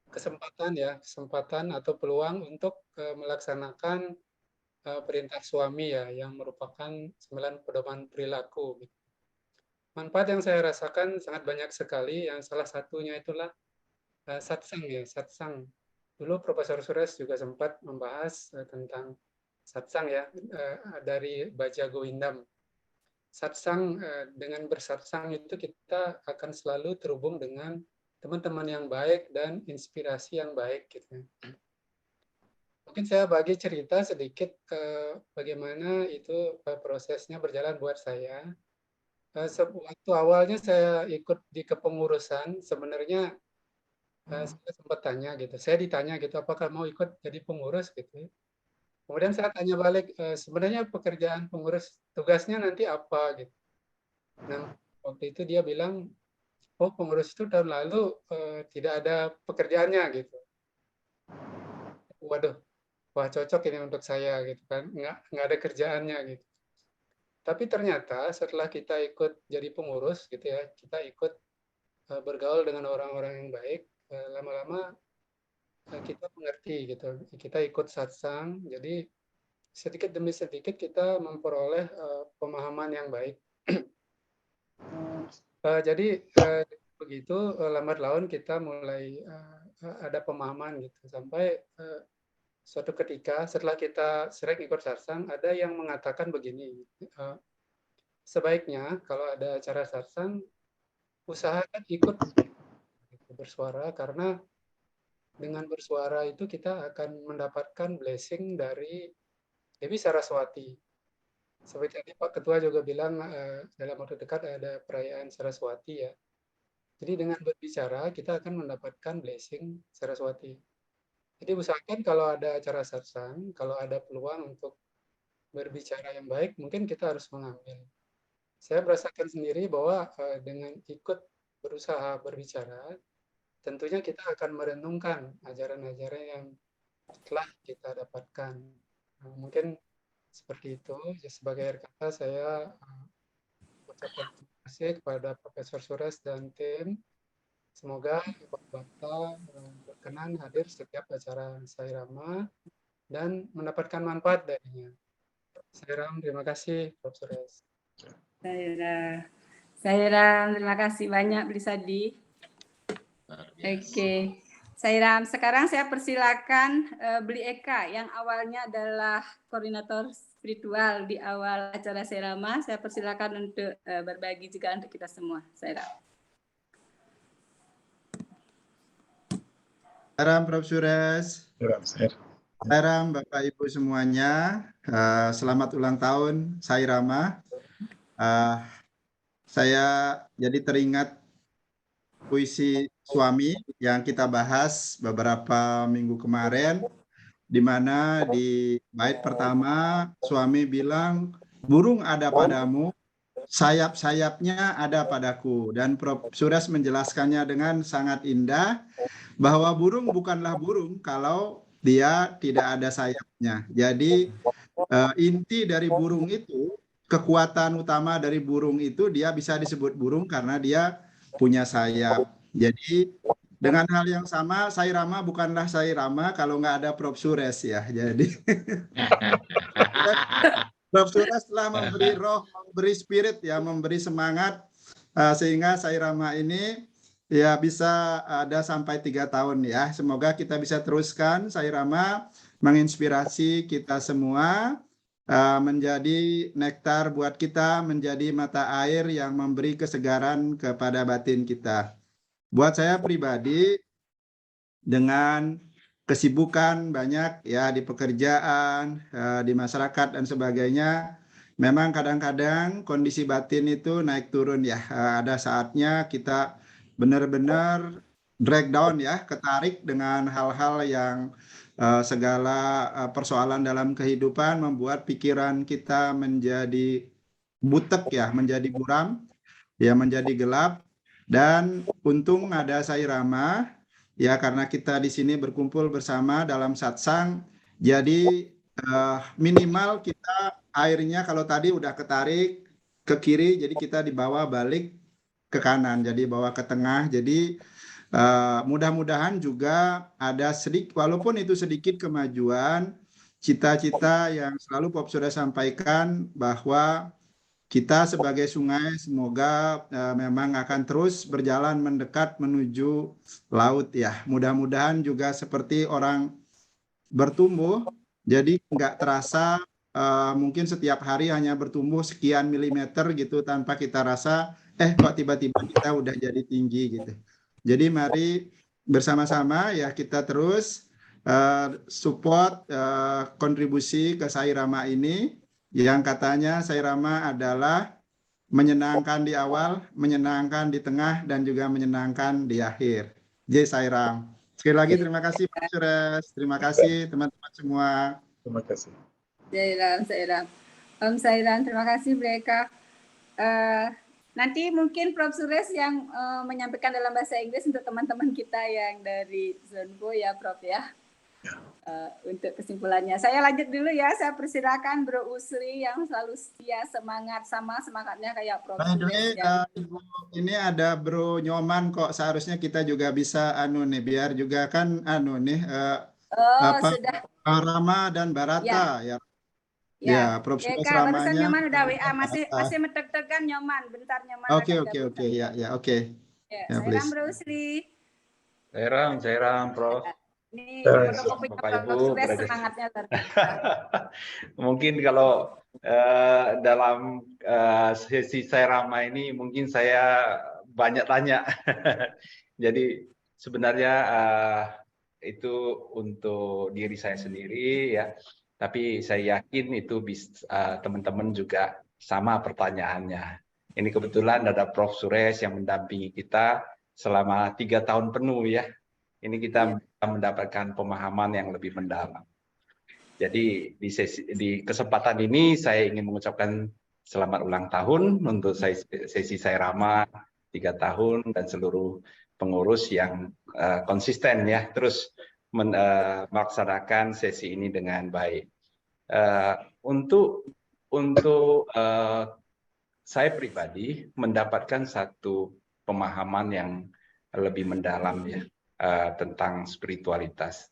Speaker 19: kesempatan atau peluang untuk melaksanakan perintah suami ya, yang merupakan 9 pedoman perilaku. Manfaat yang saya rasakan sangat banyak sekali, yang salah satunya itulah satsang ya, satsang. Dulu Profesor Suresh juga sempat membahas tentang satsang ya, dari Baja Gowindam. Satsang, dengan bersatsang itu kita akan selalu terhubung dengan teman-teman yang baik dan inspirasi yang baik gitu. Mungkin saya bagi cerita sedikit bagaimana itu prosesnya berjalan buat saya. Waktu awalnya saya ikut di kepengurusan, sebenarnya saya sempat tanya gitu, saya ditanya gitu, apakah mau ikut jadi pengurus gitu. Kemudian saya tanya balik, sebenarnya pekerjaan pengurus tugasnya nanti apa gitu. Nah, waktu itu dia bilang, oh pengurus itu tahun lalu tidak ada pekerjaannya gitu. Waduh, wah cocok ini untuk saya gitu kan, nggak ada kerjaannya gitu. Tapi ternyata setelah kita ikut jadi pengurus gitu ya, kita ikut bergaul dengan orang-orang yang baik, lama-lama kita mengerti gitu. Kita ikut satsang, jadi sedikit demi sedikit kita memperoleh pemahaman yang baik. Jadi begitu lambat laun kita mulai ada pemahaman gitu, sampai suatu ketika setelah kita sering ikut satsang, ada yang mengatakan begini, sebaiknya kalau ada acara satsang usahakan ikut bersuara, karena dengan bersuara itu kita akan mendapatkan blessing dari Dewi Saraswati. Seperti tadi Pak Ketua juga bilang dalam waktu dekat ada perayaan Saraswati ya. Jadi dengan berbicara kita akan mendapatkan blessing Saraswati. Jadi usahakan kalau ada acara satsang, kalau ada peluang untuk berbicara yang baik, mungkin kita harus mengambil. Saya merasakan sendiri bahwa dengan ikut berusaha berbicara, tentunya kita akan merenungkan ajaran-ajaran yang telah kita dapatkan. Mungkin seperti itu. Sebagai akhir kata saya ucapkan terima kasih kepada Profesor Suresh dan tim. Semoga Bapak berkenan hadir setiap acara Sairama dan mendapatkan manfaat darinya. Sairam, terima kasih Prof. Suresh.
Speaker 2: Sairam, terima kasih banyak Blisadi. Oke. Sairam, sekarang saya persilakan Bli Eka yang awalnya adalah koordinator spiritual di awal acara Sairama. Saya persilakan untuk berbagi juga untuk kita semua. Sairam.
Speaker 12: Salam Prof. Suresh. Salam Bapak Ibu semuanya. Selamat ulang tahun Sairama. Saya jadi teringat puisi suami yang kita bahas beberapa minggu kemarin, di mana di bait pertama suami bilang, burung ada padamu, sayap-sayapnya ada padaku. Dan Prof. Suresh menjelaskannya dengan sangat indah, bahwa burung bukanlah burung kalau dia tidak ada sayapnya. Jadi inti dari burung itu, kekuatan utama dari burung itu, dia bisa disebut burung karena dia punya sayap. Jadi dengan hal yang sama, Sairama bukanlah Sairama kalau nggak ada Prof. Suresh ya. Jadi Prof. Suresh telah memberi roh, memberi spirit ya, memberi semangat sehingga Sairama ini ya bisa ada sampai 3 tahun ya. Semoga kita bisa teruskan Sairama menginspirasi kita semua menjadi nektar buat kita, menjadi mata air yang memberi kesegaran kepada batin kita. Buat saya pribadi, dengan kesibukan banyak ya di pekerjaan, di masyarakat dan sebagainya, memang kadang-kadang kondisi batin itu naik turun ya. Ada saatnya kita benar-benar drag down ya, ketarik dengan hal-hal yang segala persoalan dalam kehidupan membuat pikiran kita menjadi butek ya, menjadi buram, ya menjadi gelap. Dan untung ada Sairama ya, karena kita di sini berkumpul bersama dalam satsang, jadi minimal kita airnya kalau tadi udah ketarik ke kiri, jadi kita dibawa balik ke kanan, jadi bawa ke tengah. Jadi mudah-mudahan juga ada sedikit, walaupun itu sedikit kemajuan, cita-cita yang selalu Prof. sudah sampaikan bahwa kita sebagai sungai semoga memang akan terus berjalan mendekat menuju laut ya. Mudah-mudahan juga seperti orang bertumbuh, jadi nggak terasa mungkin setiap hari hanya bertumbuh sekian milimeter gitu tanpa kita rasa kok tiba-tiba kita udah jadi tinggi gitu. Jadi mari bersama-sama ya kita terus support kontribusi ke Sairama ini, yang katanya Sairama adalah menyenangkan di awal, menyenangkan di tengah, dan juga menyenangkan di akhir. Jai Sairam. Sekali lagi terima kasih Pak Suresh, terima kasih teman-teman semua.
Speaker 3: Terima kasih.
Speaker 2: Sairam. Om Sairam, terima kasih mereka. Nanti mungkin Prof. Suresh yang menyampaikan dalam bahasa Inggris untuk teman-teman kita yang dari Zonbo ya Prof ya. Untuk kesimpulannya. Saya lanjut dulu ya, saya persilakan Bro Usri yang selalu setia, semangat, sama semangatnya kayak Prof. Suresh.
Speaker 12: Ini ada Bro Nyoman kok, seharusnya kita juga bisa nih, biar juga kan
Speaker 2: sudah.
Speaker 12: Rama dan Barata ya. Ya, Prof. Suresh
Speaker 2: Barusan
Speaker 12: Ramanya.
Speaker 2: Nyoman udah WA, masih metek-tekan Nyoman, bentar Nyoman.
Speaker 12: Oke, ya, oke.
Speaker 2: Ya, Sairam Bro Usri.
Speaker 1: Sairam, Prof.
Speaker 2: Ini
Speaker 1: Bapak Ibu,
Speaker 2: semangatnya
Speaker 13: mungkin kalau dalam sesi Sairama ini mungkin saya banyak tanya. Jadi sebenarnya itu untuk diri saya sendiri ya. Tapi saya yakin itu teman-teman juga sama pertanyaannya. Ini kebetulan ada Prof. Suresh yang mendampingi kita selama 3 tahun penuh ya. Ini kita mendapatkan pemahaman yang lebih mendalam. Jadi di kesempatan ini saya ingin mengucapkan selamat ulang tahun untuk sesi Sairama 3 tahun dan seluruh pengurus yang konsisten ya terus melaksanakan sesi ini dengan baik. Untuk saya pribadi mendapatkan satu pemahaman yang lebih mendalam ya. Tentang spiritualitas.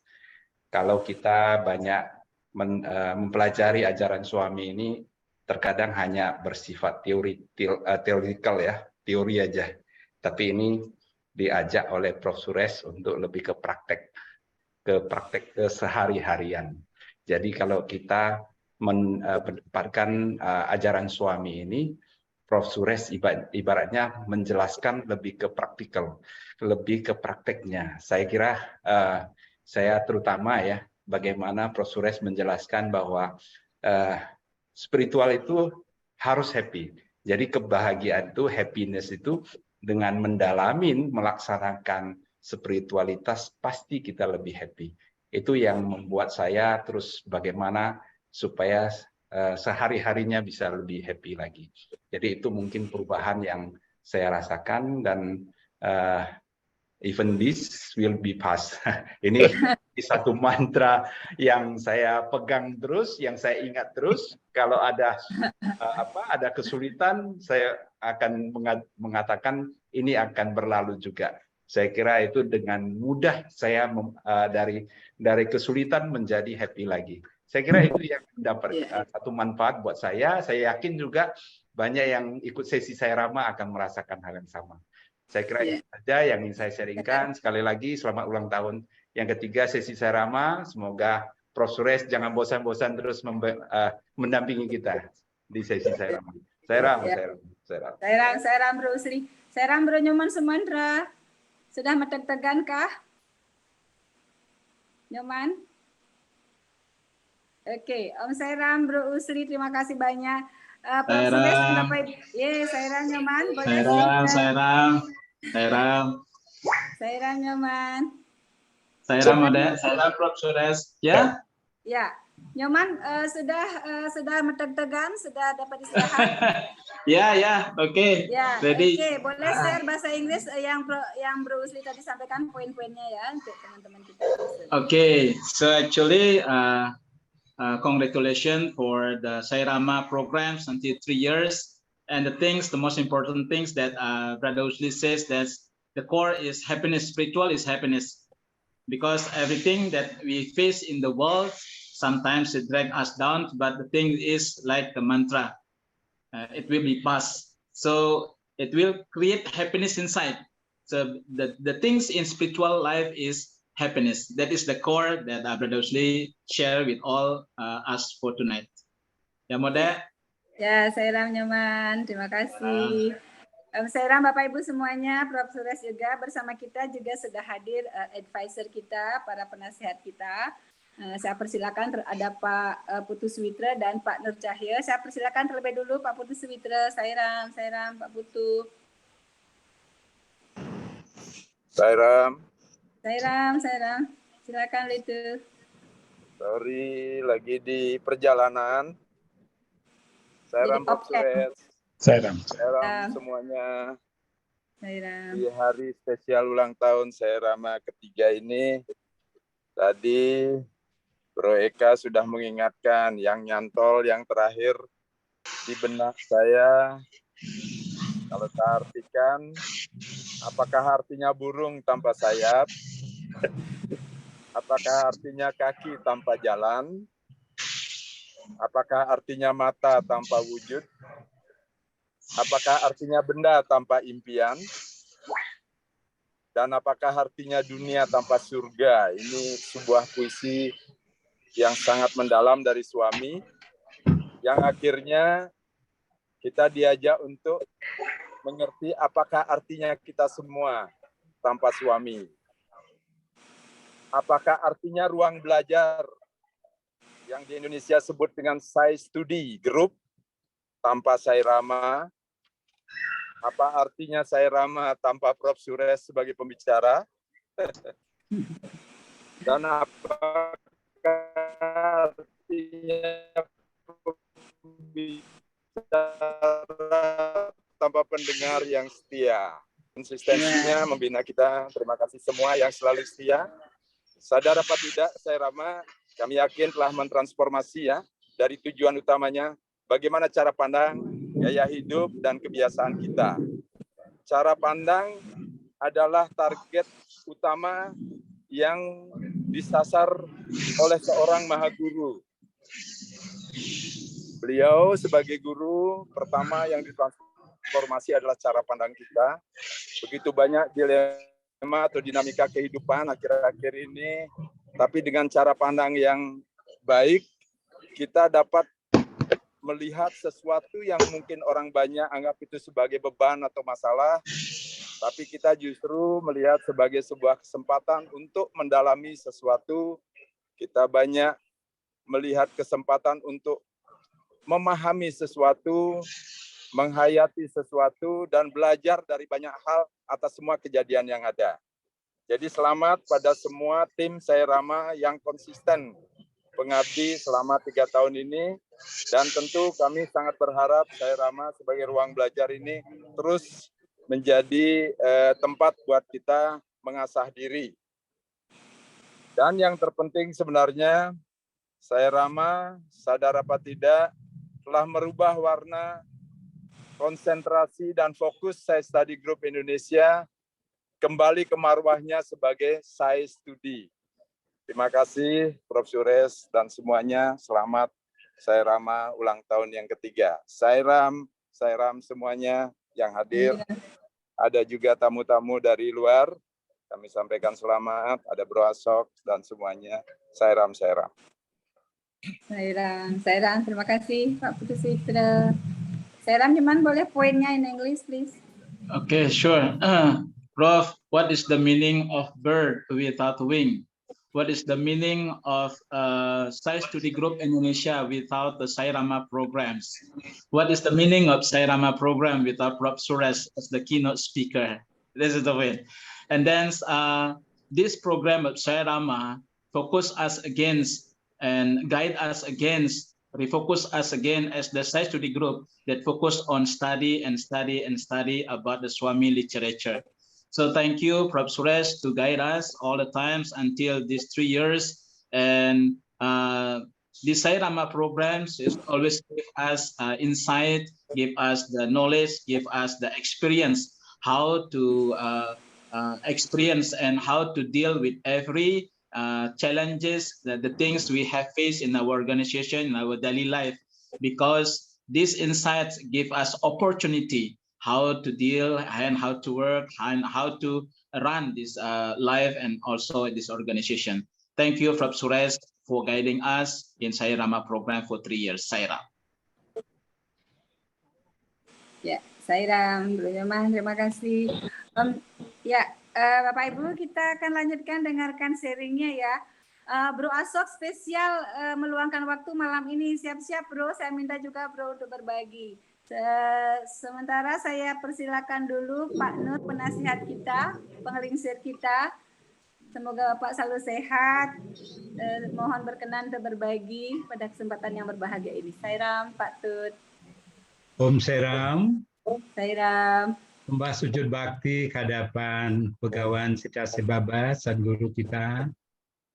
Speaker 13: Kalau kita banyak mempelajari ajaran suami ini, terkadang hanya bersifat teorikal ya, teori aja. Tapi ini diajak oleh Prof. Suresh untuk lebih ke praktek kesehari-harian. Jadi kalau kita mendapatkan ajaran suami ini, Prof. Suresh ibaratnya menjelaskan lebih ke praktikal, lebih ke prakteknya. Saya kira saya terutama ya, bagaimana Prof. Suresh menjelaskan bahwa spiritual itu harus happy. Jadi kebahagiaan itu, happiness itu dengan mendalamin, melaksanakan spiritualitas pasti kita lebih happy. Itu yang membuat saya terus bagaimana supaya sehari-harinya bisa lebih happy lagi. Jadi itu mungkin perubahan yang saya rasakan dan even this will be past. Ini satu mantra yang saya pegang terus, yang saya ingat terus. Kalau ada ada kesulitan, saya akan mengatakan ini akan berlalu juga. Saya kira itu dengan mudah saya dari kesulitan menjadi happy lagi. Saya kira itu yang dapat satu manfaat buat saya. Saya yakin juga banyak yang ikut sesi Sairama akan merasakan hal yang sama. Saya kira itu saja yang ingin saya sharingkan. Sekali lagi selamat ulang tahun yang ketiga sesi Sairama. Semoga Prof. Suresh jangan bosan-bosan terus mendampingi kita di sesi Sairama.
Speaker 2: Sairam Bro Usri. Sairam Bro Nyoman Sumandra. Sudah metek-tegan kah? Nyoman? Oke, Om Sairam, Bro Usri, terima kasih banyak. Prof. Suresh, Sairam Nyoman. Sairam Nyoman.
Speaker 20: Sairam ada, Sairam Prof. Suresh. Ya?
Speaker 2: Ya, Nyoman sudah metek-tegan, sudah dapat istirahat.
Speaker 20: Ya, oke.
Speaker 2: Ya,
Speaker 20: ready.
Speaker 2: Oke, boleh share bahasa Inggris yang Bro Usri tadi sampaikan poin-poinnya ya untuk teman-teman kita.
Speaker 20: Okay, so actually, congratulations for the Sairama programs until 3 years. And the most important things that Brother Usli says that the core is happiness, spiritual is happiness. Because everything that we face in the world, sometimes it drags us down, but the thing is like the mantra, it will be past. So it will create happiness inside. So the things in spiritual life is happiness. That is the core that Brother Usli share with all us for tonight. Ya, Moda.
Speaker 2: Ya, Sairam Nyoman, terima kasih. Sairam Bapak Ibu semuanya, Prof. Suresh juga bersama kita juga sudah hadir advisor kita, para penasihat kita. Saya persilakan ada Pak Putu Switra dan Pak Nur Cahyo. Saya persilakan terlebih dulu Pak Putu Switra. Sairam, Pak Putu.
Speaker 21: Sairam.
Speaker 2: Silakan itu.
Speaker 21: Sorry, lagi di perjalanan. Sairam Prof. Sures.
Speaker 3: Sairam.
Speaker 21: Sairam semuanya.
Speaker 2: Sairam.
Speaker 21: Di hari spesial ulang tahun Sairama ketiga ini, tadi Bro Eka sudah mengingatkan yang nyantol yang terakhir di benak saya. Kalau saya artikan, apakah artinya burung tanpa sayap? Apakah artinya kaki tanpa jalan? Apakah artinya mata tanpa wujud? Apakah artinya benda tanpa impian? Dan apakah artinya dunia tanpa surga? Ini sebuah puisi yang sangat mendalam dari suami, yang akhirnya kita diajak untuk mengerti apakah artinya kita semua tanpa suami. Apakah artinya ruang belajar yang di Indonesia sebut dengan Sai Studi Group tanpa Sairama? Apa artinya Sairama tanpa Prof. Sures sebagai pembicara? Dan apakah artinya pembicara tanpa pendengar yang setia? Konsistensinya membina kita. Terima kasih semua yang selalu setia. Sadar apa tidak, Sairama, kami yakin telah mentransformasi ya dari tujuan utamanya, bagaimana cara pandang, gaya hidup, dan kebiasaan kita. Cara pandang adalah target utama yang disasar oleh seorang maha guru. Beliau sebagai guru pertama yang ditransformasi adalah cara pandang kita. Begitu banyak dilema atau dinamika kehidupan akhir-akhir ini, tapi dengan cara pandang yang baik, kita dapat melihat sesuatu yang mungkin orang banyak anggap itu sebagai beban atau masalah, tapi kita justru melihat sebagai sebuah kesempatan untuk mendalami sesuatu. Kita banyak melihat kesempatan untuk memahami sesuatu, menghayati sesuatu, dan belajar dari banyak hal atas semua kejadian yang ada. Jadi selamat pada semua tim Sairama yang konsisten pengabdi selama 3 tahun ini, dan tentu kami sangat berharap Sairama sebagai ruang belajar ini terus menjadi tempat buat kita mengasah diri. Dan yang terpenting sebenarnya, Sairama sadar apa tidak telah merubah warna konsentrasi dan fokus Sai Study Group Indonesia kembali ke marwahnya sebagai Sai Studi. Terima kasih Prof. Sures dan semuanya. Selamat Sairama ulang tahun yang ketiga. Sairam semuanya yang hadir. Ada juga tamu-tamu dari luar. Kami sampaikan selamat. Ada Bro Asok dan semuanya. Sairam.
Speaker 2: Sairam, terima kasih Pak Putu Sitra. Sairam, cuman boleh poinnya in English, please?
Speaker 20: Okay, sure. Prof, what is the meaning of bird without wing? What is the meaning of Sai Studi Group Indonesia without the Sairama programs? What is the meaning of Sairama program without Prof. Sures as the keynote speaker? This is the way. And then this program of Sairama focus us against and guide us against, refocus us again as the Sai Studi Group that focus on study about the Swami literature. So thank you, Prof. Suresh, to guide us all the times until these 3 years. And the Sairama programs is always give us insight, give us the knowledge, give us the experience, how to experience and how to deal with every challenges, the things we have faced in our organization, in our daily life, because these insights give us opportunity how to deal and how to work and how to run this life and also this organization. Thank you, Prof. Suresh, for guiding us in Sairama program for 3 years. Sairam.
Speaker 2: Ya, Sairam, Bro Nyoman, terima kasih. Bapak Ibu, kita akan lanjutkan dengarkan sharingnya ya. Bro Asok spesial meluangkan waktu malam ini. Siap-siap Bro, saya minta juga Bro untuk berbagi. Sementara saya persilakan dulu Pak Nur, penasihat kita, penglingsir kita. Semoga Bapak selalu sehat. Mohon berkenan untuk berbagi pada kesempatan yang berbahagia ini. Sairam, Pak Tut.
Speaker 4: Om Sairam.
Speaker 2: Sairam.
Speaker 4: Sembah sujud bakti kehadapan Begawan Sita Sebaba, Sadguru kita.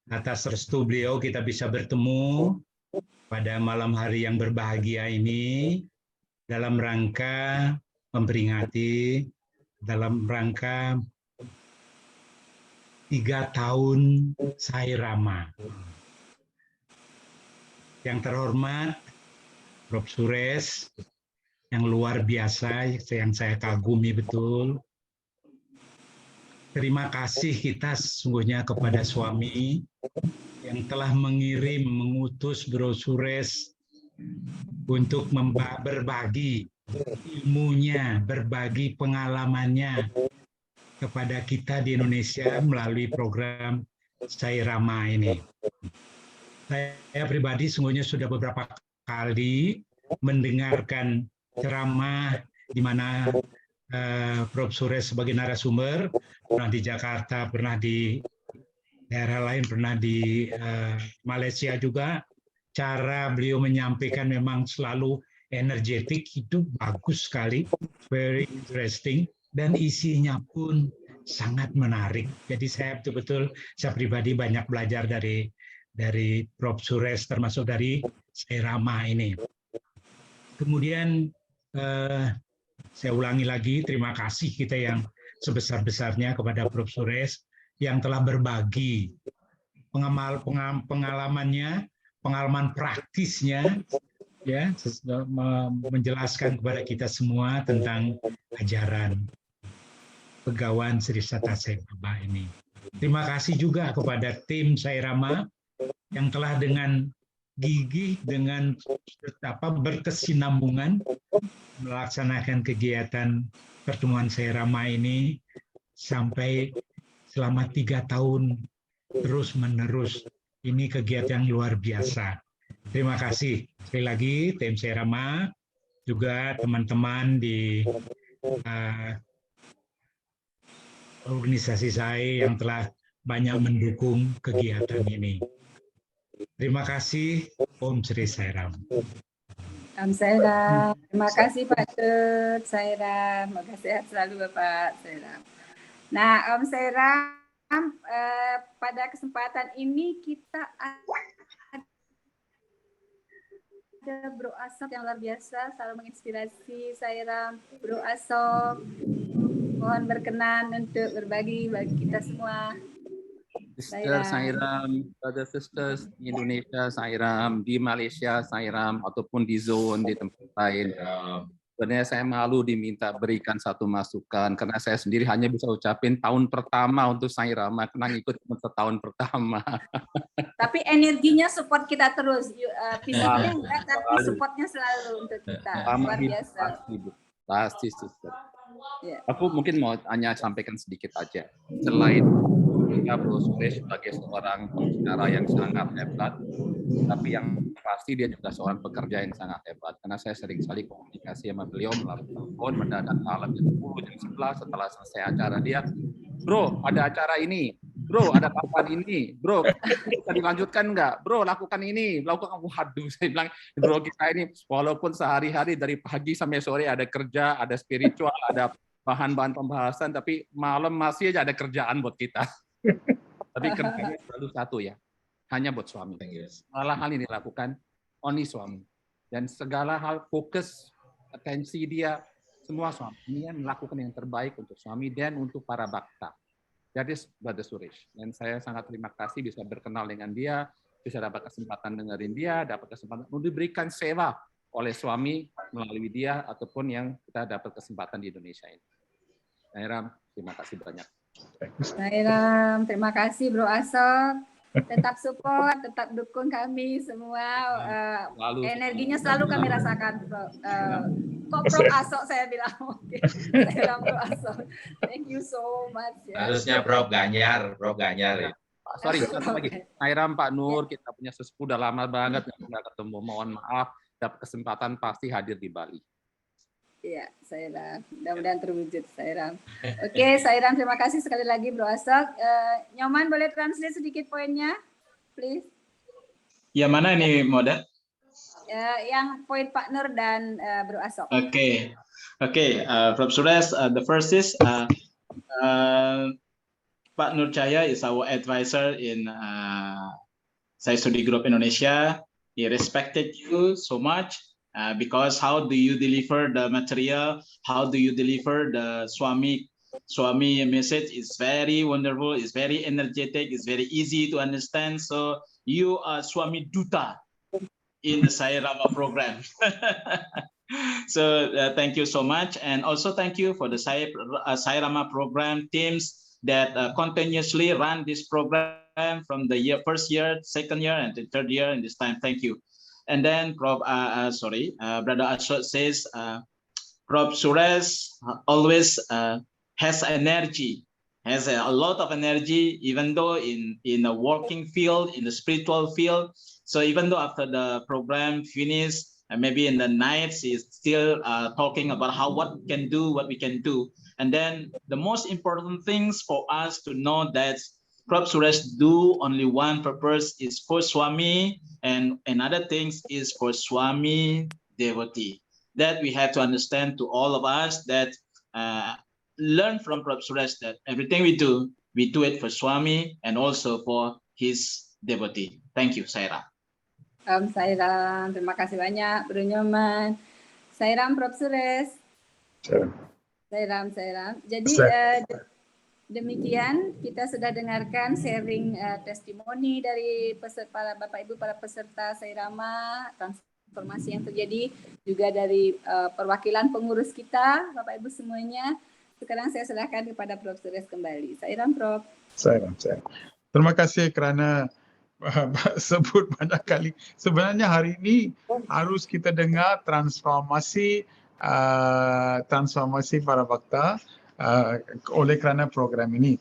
Speaker 4: Atas restu beliau kita bisa bertemu pada malam hari yang berbahagia ini dalam rangka memperingati, dalam rangka 3 tahun Sairama. Yang terhormat Prof. Suresh, yang luar biasa, yang saya kagumi betul. Terima kasih kita sesungguhnya kepada suami yang telah mengutus Bro Suresh untuk berbagi ilmunya, berbagi pengalamannya kepada kita di Indonesia melalui program Sairama ini. Saya pribadi sesungguhnya sudah beberapa kali mendengarkan ceramah di mana Prof. Suresh sebagai narasumber, pernah di Jakarta, pernah di daerah lain, pernah di Malaysia juga. Cara beliau menyampaikan memang selalu energetik, itu bagus sekali, very interesting, dan isinya pun sangat menarik. Jadi saya betul-betul, saya pribadi banyak belajar dari Prof. Suresh, termasuk dari Sairama ini. Kemudian saya ulangi lagi, terima kasih kita yang sebesar-besarnya kepada Prof. Suresh yang telah berbagi pengalamannya, pengalaman praktisnya, ya, menjelaskan kepada kita semua tentang ajaran Begawan Sri Sata Saibaba ini. Terima kasih juga kepada tim Sairama yang telah dengan gigih, dengan berkesinambungan melaksanakan kegiatan pertemuan Sairama ini sampai selama 3 tahun terus-menerus. Ini kegiatan yang luar biasa. Terima kasih sekali lagi tim Sairama, juga teman-teman di organisasi saya yang telah banyak mendukung kegiatan ini. Terima kasih, Om Sri Sairam.
Speaker 2: Om Sairam, terima kasih Pak Tut, Sairam, semoga sehat selalu Bapak Sairam. Nah, Om Sairam, pada kesempatan ini kita ada Bro Asop yang luar biasa, selalu menginspirasi Sairam. Bro Asop, mohon berkenan untuk berbagi bagi kita semua.
Speaker 22: Sister Sairam, brother sisters di Indonesia Sairam, di Malaysia Sairam, ataupun di zone di tempat lain. Sebenarnya saya malu diminta berikan satu masukan karena saya sendiri hanya bisa ucapin tahun pertama untuk Sairama, karena ikut setahun pertama.
Speaker 2: Tapi energinya support kita terus, fisiknya enggak, tapi supportnya selalu untuk kita. Luar biasa.
Speaker 22: Pasti sister.
Speaker 2: Ya.
Speaker 22: Aku mungkin mau hanya sampaikan sedikit aja. Selain Bro Suresh sebagai seorang pembicara yang sangat hebat, tapi yang pasti dia juga seorang pekerja yang sangat hebat. Karena saya sering sekali komunikasi sama beliau melalui telepon, mendadak malam jam 10, jam 11 setelah selesai acara dia, bro ada acara ini, bro ada papan ini, bro bisa dilanjutkan nggak, bro lakukan ini, lakukan. Waduh, saya bilang bro kita ini walaupun sehari-hari dari pagi sampai sore ada kerja, ada spiritual, ada bahan-bahan pembahasan, tapi malam masih aja ada kerjaan buat kita. Tapi kerjanya selalu satu ya, hanya buat suami. Segala hal ini dilakukan only suami, dan segala hal fokus atensi dia semua suami. Dia melakukan yang terbaik untuk suami dan untuk para bhakta. That is Brother Suresh. Dan saya sangat terima kasih bisa berkenal dengan dia, bisa dapat kesempatan dengerin dia, dapat kesempatan untuk diberikan sewa oleh suami melalui dia ataupun yang kita dapat kesempatan di Indonesia ini. Sairam, terima kasih banyak.
Speaker 2: Sairam, terima kasih Bro Asok. Tetap support, tetap dukung kami semua. Energinya selalu kami rasakan, Bro. Kok Bro Asok saya bilang. Oke. Sairam Bro Asok. Thank you so much. Ya.
Speaker 1: Harusnya Bro Ganyar, Bro Ganyar.
Speaker 22: Sorry, satu lagi. Sairam, Pak Nur, kita punya sesepuh udah lama banget nggak ketemu. Mohon maaf, dapat kesempatan pasti hadir di Bali.
Speaker 2: Iya, Sairam. Mudah-mudahan terwujud, Sairam. Oke, Sairam, terima kasih sekali lagi, Bro Asok. Nyoman, boleh translate sedikit poinnya, please?
Speaker 20: Ya, mana ini, Moda?
Speaker 2: Yang poin partner dan Bro Asok.
Speaker 20: Okay. Prof. Suresh, the first is Pak Nur Cahaya is our advisor in Saya Studi Group Indonesia. He respected you so much because how do you deliver the material? How do you deliver the Swami message? Is very wonderful. It's very energetic. It's very easy to understand. So you are Swami Duta in the Sai Rama program. So thank you so much, and also thank you for the Sai Rama program teams that continuously run this program from the first year, second year, and the third year. In this time, thank you. And then Brother Ashok says, Prof. Suresh always has energy, has a lot of energy, even though in the working field, in the spiritual field. So even though after the program finished, and maybe in the nights, he's still talking about what we can do. And then the most important things for us to know that Prof. Suresh do only one purpose is for Swami, and another things is for Swami devotee. That we have to understand to all of us that learn from Prof. Suresh that everything we do it for Swami and also for his devotee. Thank you, Saira.
Speaker 2: Sairam, terima kasih banyak, Bro Nyoman. Sairam, Prof. Suresh. Sairam. Jadi demikian kita sudah dengarkan sharing testimoni dari para Bapak Ibu para peserta Sairama, transformasi yang terjadi juga dari perwakilan pengurus kita, Bapak Ibu semuanya. Sekarang saya serahkan kepada Prof. Suresh kembali. Sairam, Prof.
Speaker 3: Sairam. Terima kasih kerana sebut banyak kali. Sebenarnya hari ini harus kita dengar transformasi para bakta oleh kerana program ini.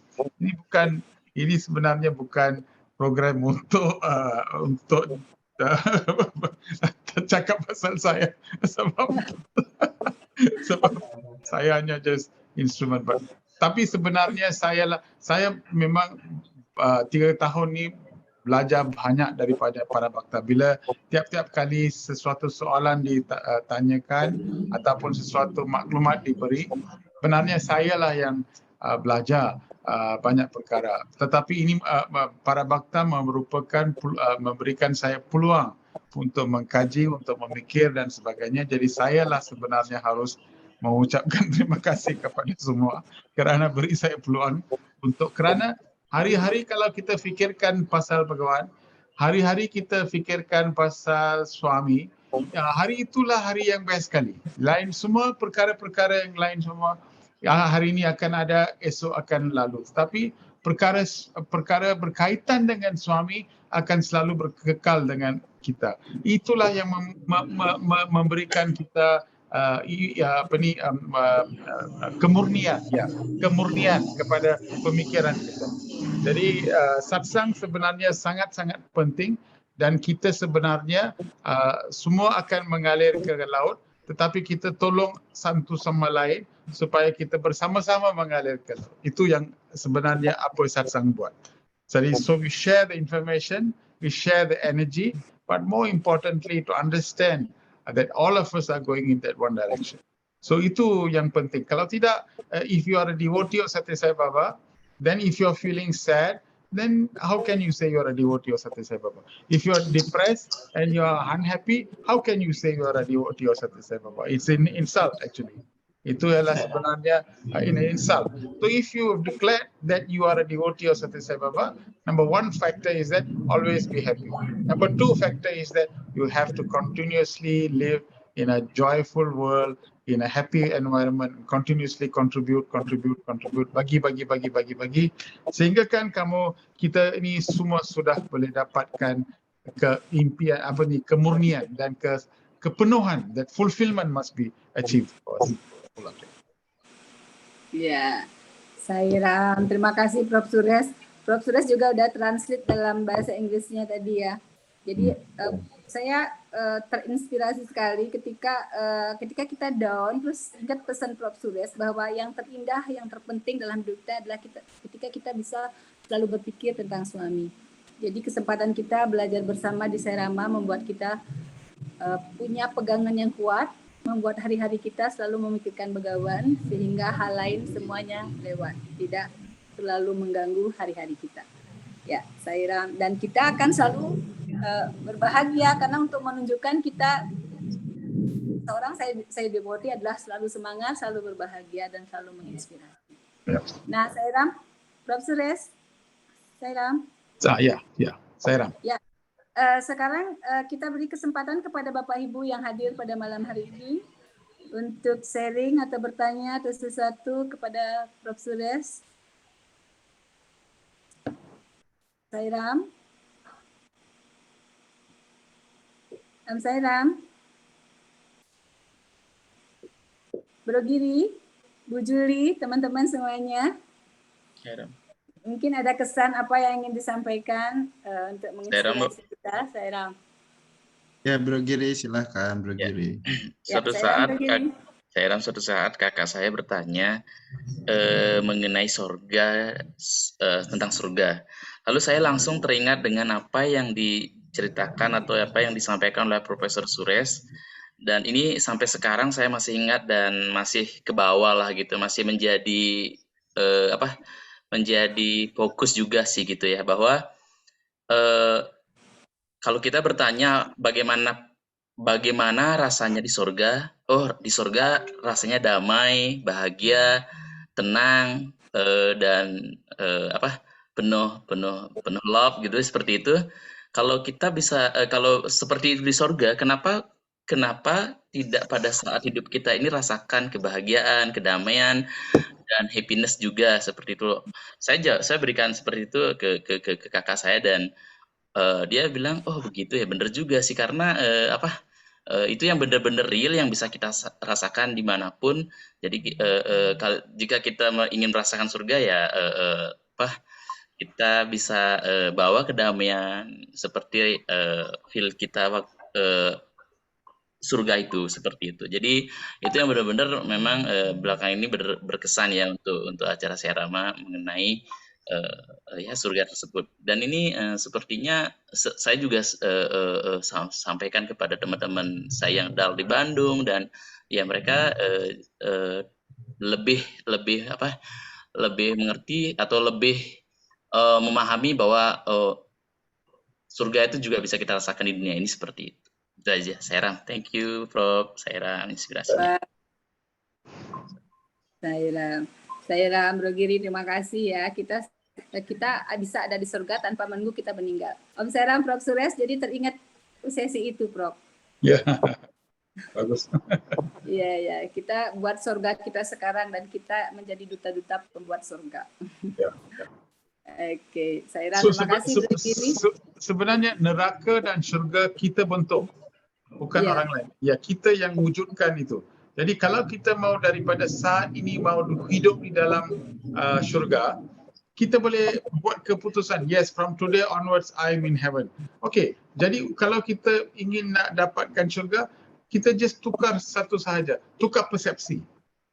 Speaker 3: Ini sebenarnya bukan program untuk cakap pasal saya sebab saya hanya just instrument. Tapi sebenarnya saya memang 3 tahun ni belajar banyak daripada para bakta. Bila tiap-tiap kali sesuatu soalan ditanyakan ataupun sesuatu maklumat diberi, benarnya sayalah yang belajar banyak perkara. Tetapi ini para bakta memberikan saya peluang untuk mengkaji, untuk memikir dan sebagainya. Jadi sayalah sebenarnya harus mengucapkan terima kasih kepada semua kerana beri saya peluang kerana hari-hari kalau kita fikirkan pasal Bhagawan, hari-hari kita fikirkan pasal Swami, hari itulah hari yang best sekali. Lain semua perkara-perkara yang lain semua, hari ini akan ada, esok akan lalu. Tapi perkara berkaitan dengan Swami akan selalu berkekal dengan kita. Itulah yang memberikan kita kemurnian kepada pemikiran kita. Jadi satsang sebenarnya sangat-sangat penting dan kita sebenarnya semua akan mengalir ke laut, tetapi kita tolong satu sama lain supaya kita bersama-sama mengalir ke laut. Itu yang sebenarnya apa satsang buat. Jadi so we share the information, we share the energy, but more importantly to understand that all of us are going in that one direction. So itu yang penting. Kalau tidak, if you are a devotee of Satya Sai Baba, then if you're feeling sad, then how can you say you're a devotee of Satya Sai Baba? If you're depressed and you're unhappy, how can you say you're a devotee of Satya Sai Baba? It's an insult actually. Itu adalah sebenarnya an insult. So if you declare that you are a devotee of Satya Sai Baba, number one factor is that always be happy. Number two factor is that you have to continuously live in a joyful world, in a happy environment, continuously contribute, bagi, sehingga kan kita ini semua sudah boleh dapatkan keimpian, kemurnian dan kepenuhan, that fulfillment must be achieved.
Speaker 2: Ya, Sairam. Terima kasih Prof. Suresh. Prof. Suresh juga udah translate dalam bahasa Inggrisnya tadi ya. Jadi saya terinspirasi sekali ketika kita down, terus ingat pesan Prof. Suresh bahwa yang terindah, yang terpenting dalam hidup kita adalah ketika kita bisa selalu berpikir tentang suami. Jadi kesempatan kita belajar bersama di Sairama membuat kita punya pegangan yang kuat, membuat hari-hari kita selalu memikirkan begawan, sehingga hal lain semuanya lewat, tidak selalu mengganggu hari-hari kita. Ya, Sairam, dan kita akan selalu berbahagia karena untuk menunjukkan kita seorang saya devoti adalah selalu semangat, selalu berbahagia dan selalu menginspirasi. Nah, Sairam, Prof. Suresh, Sairam.
Speaker 3: Ya, Sairam.
Speaker 2: Ya, sekarang kita beri kesempatan kepada Bapak Ibu yang hadir pada malam hari ini untuk sharing atau bertanya atau sesuatu kepada Prof. Suresh. Sairam. Sairam. Bro Giri, Bu Juli, teman-teman semuanya. Mungkin ada kesan apa yang ingin disampaikan untuk menginspirasi kita, Sairam.
Speaker 12: Ya, Bro Giri, silahkan Bro Giri.
Speaker 5: Suatu saat kakak saya bertanya mengenai surga, tentang surga. Lalu saya langsung teringat dengan apa yang diceritakan atau apa yang disampaikan oleh Profesor Suresh, dan ini sampai sekarang saya masih ingat dan masih ke bawah lah gitu, masih menjadi menjadi fokus juga sih gitu ya, bahwa kalau kita bertanya bagaimana rasanya di surga, di surga rasanya damai, bahagia, tenang, dan penuh love gitu, seperti itu. Kalau kita bisa kalau seperti itu di surga, kenapa tidak pada saat hidup kita ini rasakan kebahagiaan, kedamaian, dan happiness juga seperti itu. Saya berikan seperti itu ke kakak saya, dan dia bilang, oh begitu ya, bener juga sih, karena itu yang benar-benar real yang bisa kita rasakan dimanapun. Jadi jika kita ingin merasakan surga ya kita bisa bawa kedamaian seperti feel kita waktu surga itu, seperti itu. Jadi itu yang benar-benar memang belakangan ini berkesan ya untuk acara Sairama mengenai ya surga tersebut. Dan ini sepertinya saya juga sampaikan kepada teman-teman saya yang di Bandung, dan ya mereka lebih mengerti atau lebih memahami bahwa surga itu juga bisa kita rasakan di dunia ini, seperti itu. Itu aja, Sairam. Thank you, Prof. Sairam, inspirasinya.
Speaker 2: Sairam, Bro Giri, terima kasih ya. Kita bisa ada di surga tanpa menunggu kita meninggal. Om Sairam, Prof. Suresh, jadi teringat sesi itu, Prof.
Speaker 3: Ya, bagus.
Speaker 2: Iya, kita buat surga kita sekarang dan kita menjadi duta-duta pembuat surga. Ya. Oke, Sairam, terima kasih Bro Giri.
Speaker 3: Sebenarnya neraka dan syurga kita bentuk, bukan orang lain. Ya, kita yang wujudkan itu. Jadi kalau kita mau daripada saat ini mau hidup di dalam syurga, kita boleh buat keputusan, yes, from today onwards I'm in heaven. Okay, jadi kalau kita ingin nak dapatkan syurga, kita just tukar satu sahaja, tukar persepsi.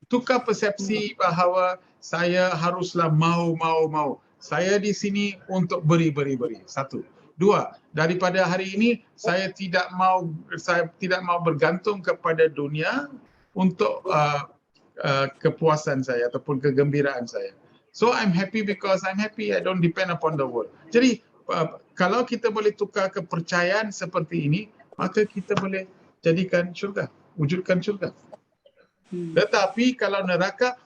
Speaker 3: Tukar persepsi bahawa saya haruslah mau. Saya di sini untuk beri. Satu. Dua, daripada hari ini saya tidak mau bergantung kepada dunia untuk kepuasan saya ataupun kegembiraan saya. So I'm happy because I'm happy. I don't depend upon the world. Jadi kalau kita boleh tukar kepercayaan seperti ini, maka kita boleh jadikan syurga, wujudkan syurga. Tetapi kalau neraka,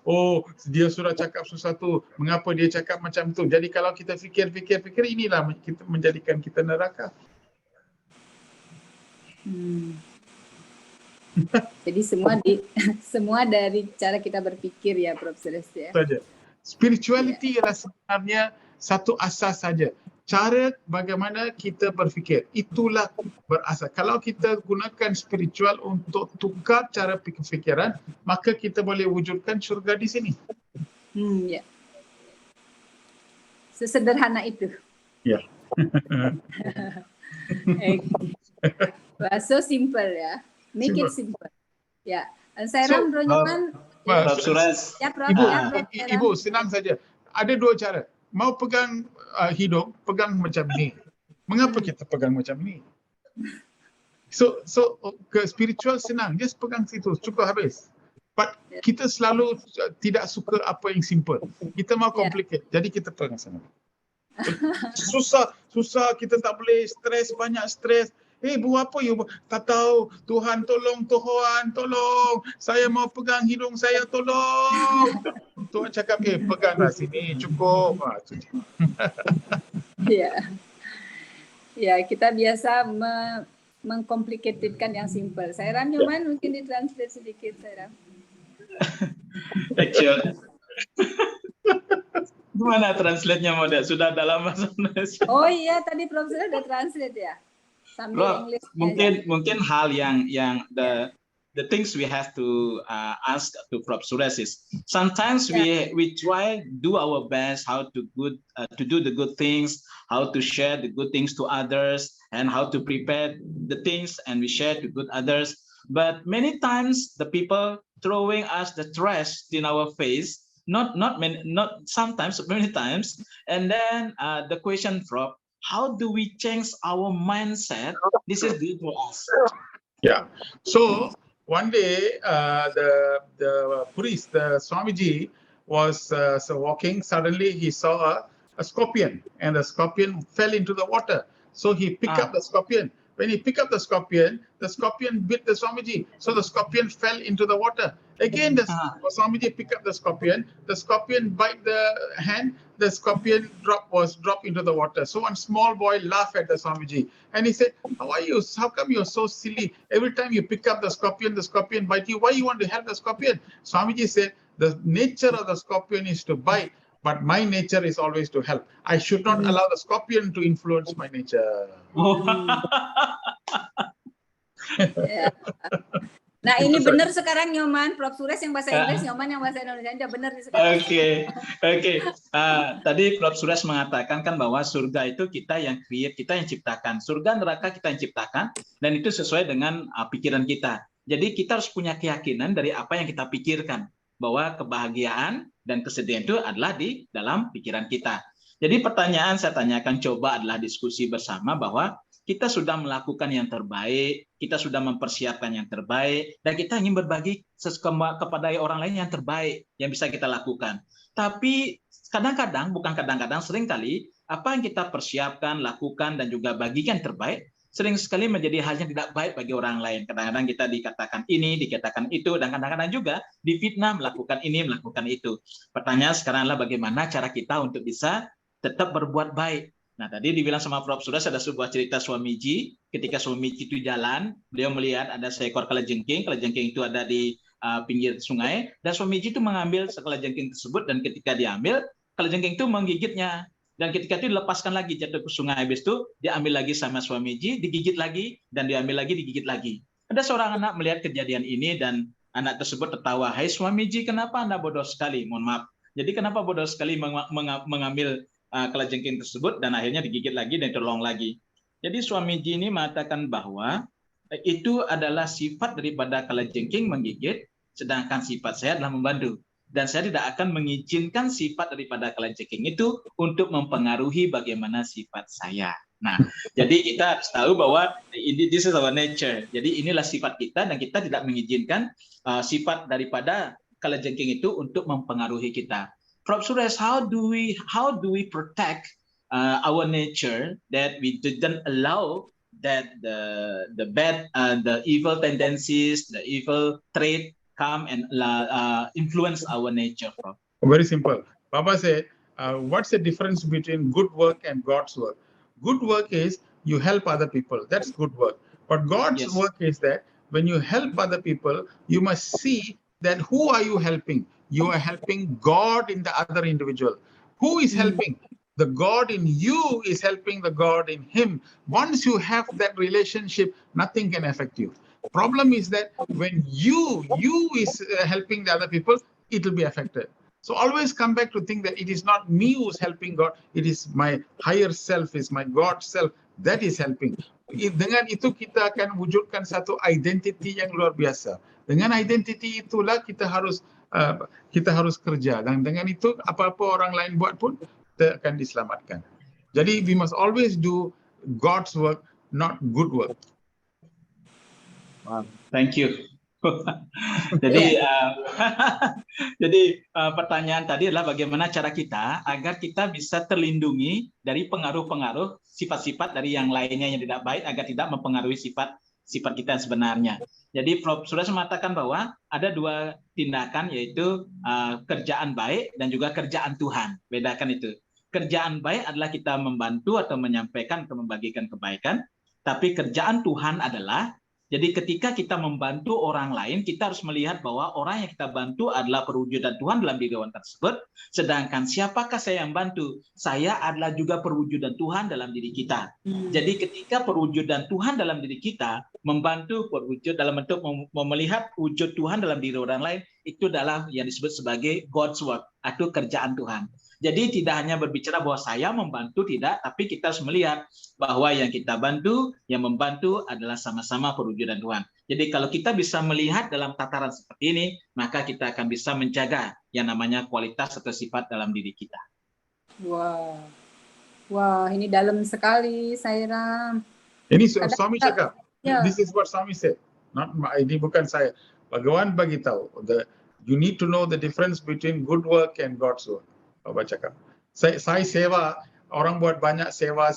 Speaker 3: dia sudah cakap sesuatu, mengapa dia cakap macam tu? Jadi kalau kita fikir, inilah kita menjadikan kita neraka.
Speaker 2: Jadi semua dari cara kita berpikir ya, Prof. Suresh ya.
Speaker 3: Saja. Spirituality ialah sebenarnya satu asas saja. Cara bagaimana kita berfikir, itulah berasas. Kalau kita gunakan spiritual untuk tukar cara fikiran, maka kita boleh wujudkan syurga di sini.
Speaker 2: Ya. Sesederhana itu.
Speaker 3: Ya.
Speaker 2: So simple ya. Make it simple. Ya. Sairam, Bro Nyoman.
Speaker 18: Prof.
Speaker 2: Suresh. Ya, Prof.
Speaker 3: Ibu, senang saja. Ada dua cara. Mau pegang hidung, pegang macam ni. Mengapa kita pegang macam ni? So ke spiritual senang, just pegang situ, cukup habis. But kita selalu tidak suka apa yang simple. Kita mau complicate, jadi kita pegang sana. Susah, kita tak boleh stres, banyak stres. Buat apa you? Tak tahu, Tuhan tolong, saya mau pegang hidung saya, tolong. Tuhan cakap, peganglah sini, cukup.
Speaker 2: Ya, kita biasa mengkomplikasikan yang simple. Sairam Nyoman mungkin ditranslate sedikit, Sairam.
Speaker 20: Actually. Gimana translate-nya Mode? Sudah ada lama sebenarnya.
Speaker 2: Oh iya, tadi Prof sudah ada translate ya. Sambil English.
Speaker 20: Mungkin hal yang the things we have to ask to Prof Suresh is sometimes we try do our best how to do the good things, how to share the good things to others, and how to prepare the things and we share to good others. But many times the people throwing us the trash in our face, not sometimes, many times, and then the question, Prof, how do we change our mindset? This is due to us.
Speaker 3: Yeah. So one day, the priest, the Swamiji, was walking. Suddenly, he saw a scorpion, and the scorpion fell into the water. So he picked up the scorpion. When he picked up the scorpion bit the Swamiji. So the scorpion fell into the water. Again, the Swamiji picked up the scorpion bite the hand, the scorpion was dropped into the water. So one small boy laughed at the Swamiji and he said, how are you? How come you're so silly? Every time you pick up the scorpion bite you. Why you want to help the scorpion? Swamiji said, the nature of the scorpion is to bite, but my nature is always to help. I should not allow the scorpion to influence my nature.
Speaker 2: Nah ini benar sekarang Nyoman, Prof Suresh yang bahasa Inggris, Nyoman yang bahasa Indonesia, benar sekarang.
Speaker 20: Oke. Tadi Prof Suresh mengatakan kan bahwa surga itu kita yang create, kita yang ciptakan. Surga neraka kita yang ciptakan dan itu sesuai dengan pikiran kita. Jadi kita harus punya keyakinan dari apa yang kita pikirkan, bahwa kebahagiaan dan kesedihan itu adalah di dalam pikiran kita. Jadi pertanyaan saya tanyakan coba adalah diskusi bersama bahwa kita sudah melakukan yang terbaik, kita sudah mempersiapkan yang terbaik, dan kita ingin berbagi kepada orang lain yang terbaik yang bisa kita lakukan. Tapi kadang-kadang, bukan kadang-kadang, seringkali apa yang kita persiapkan, lakukan, dan juga bagikan yang terbaik, sering sekali menjadi hal yang tidak baik bagi orang lain. Kadang-kadang kita dikatakan ini, dikatakan itu, dan kadang-kadang juga difitnah melakukan ini, melakukan itu. Pertanyaan sekarang adalah bagaimana cara kita untuk bisa tetap berbuat baik. Nah, tadi dibilang sama Prof Suresh ada sebuah cerita Swamiji. Ketika Swamiji itu jalan, beliau melihat ada seekor kalajengking. Kalajengking itu ada di pinggir sungai, dan Swamiji itu mengambil kalajengking tersebut, dan ketika diambil, kalajengking itu menggigitnya. Dan ketika itu dilepaskan lagi, jatuh ke sungai. Habis itu diambil lagi sama Swamiji, digigit lagi, dan diambil lagi, digigit lagi. Ada seorang anak melihat kejadian ini, dan anak tersebut tertawa, "Hai Swamiji, kenapa Anda bodoh sekali?" Mohon maaf. Jadi kenapa bodoh sekali mengambil kalajengking tersebut, dan akhirnya digigit lagi dan terlong lagi. Jadi Swamiji ini mengatakan bahwa itu adalah sifat daripada kalajengking menggigit, sedangkan sifat saya adalah membantu. Dan saya tidak akan mengizinkan sifat daripada kalajengking itu untuk mempengaruhi bagaimana sifat saya. Nah, jadi kita harus tahu bahwa this is our nature. Jadi inilah sifat kita, dan kita tidak mengizinkan sifat daripada kalajengking itu untuk mempengaruhi kita. Prof Suresh, how do we protect our nature that we didn't allow that the bad, the evil tendencies, the evil trait come and influence our nature, Prof?
Speaker 3: Very simple. Baba said, what's the difference between good work and God's work? Good work is you help other people. That's good work. But God's work is that when you help other people, you must see that who are you helping? You are helping God in the other individual. Who is helping? The God in you is helping the God in him. Once you have that relationship, nothing can affect you. Problem is that when you is helping the other people, it will be affected. So always come back to think that it is not me who's helping God, it is my higher self, is my God self that is helping. dengan itu kita akan wujudkan satu identiti yang luar biasa. Dengan identiti itulah kita harus kerja, dan dengan itu apa-apa orang lain buat pun kita akan diselamatkan. Jadi we must always do God's work, not good work.
Speaker 20: Wow, thank you. Jadi pertanyaan tadi adalah bagaimana cara kita agar kita bisa terlindungi dari pengaruh-pengaruh sifat-sifat dari yang lainnya yang tidak baik agar tidak mempengaruhi sifat kita sebenarnya. Jadi Prof. Suresh mengatakan bahwa ada dua tindakan, yaitu kerjaan baik dan juga kerjaan Tuhan. Bedakan itu. Kerjaan baik adalah kita membantu atau menyampaikan atau membagikan kebaikan, tapi kerjaan Tuhan adalah, jadi ketika kita membantu orang lain, kita harus melihat bahwa orang yang kita bantu adalah perwujudan Tuhan dalam diri orang tersebut. Sedangkan siapakah saya yang bantu? Saya adalah juga perwujudan Tuhan dalam diri kita. Jadi ketika perwujudan Tuhan dalam diri kita, membantu perwujud dalam bentuk melihat wujud Tuhan dalam diri orang lain, itu adalah yang disebut sebagai God's work, atau kerjaan Tuhan. Jadi tidak hanya berbicara bahwa saya membantu, tidak, tapi kita harus melihat bahwa yang kita bantu, yang membantu adalah sama-sama perwujudan Tuhan. Jadi kalau kita bisa melihat dalam tataran seperti ini, maka kita akan bisa menjaga yang namanya kualitas atau sifat dalam diri kita.
Speaker 2: Wah, ini dalam sekali, Sairam.
Speaker 3: Ini Swami cakap.
Speaker 2: Ya.
Speaker 3: This is what Swami said. Ini bukan saya. Bhagawan bagi tahu. You need to know the difference between good work and God's work. Bapa cakap. Saya sewa, orang buat banyak sewa.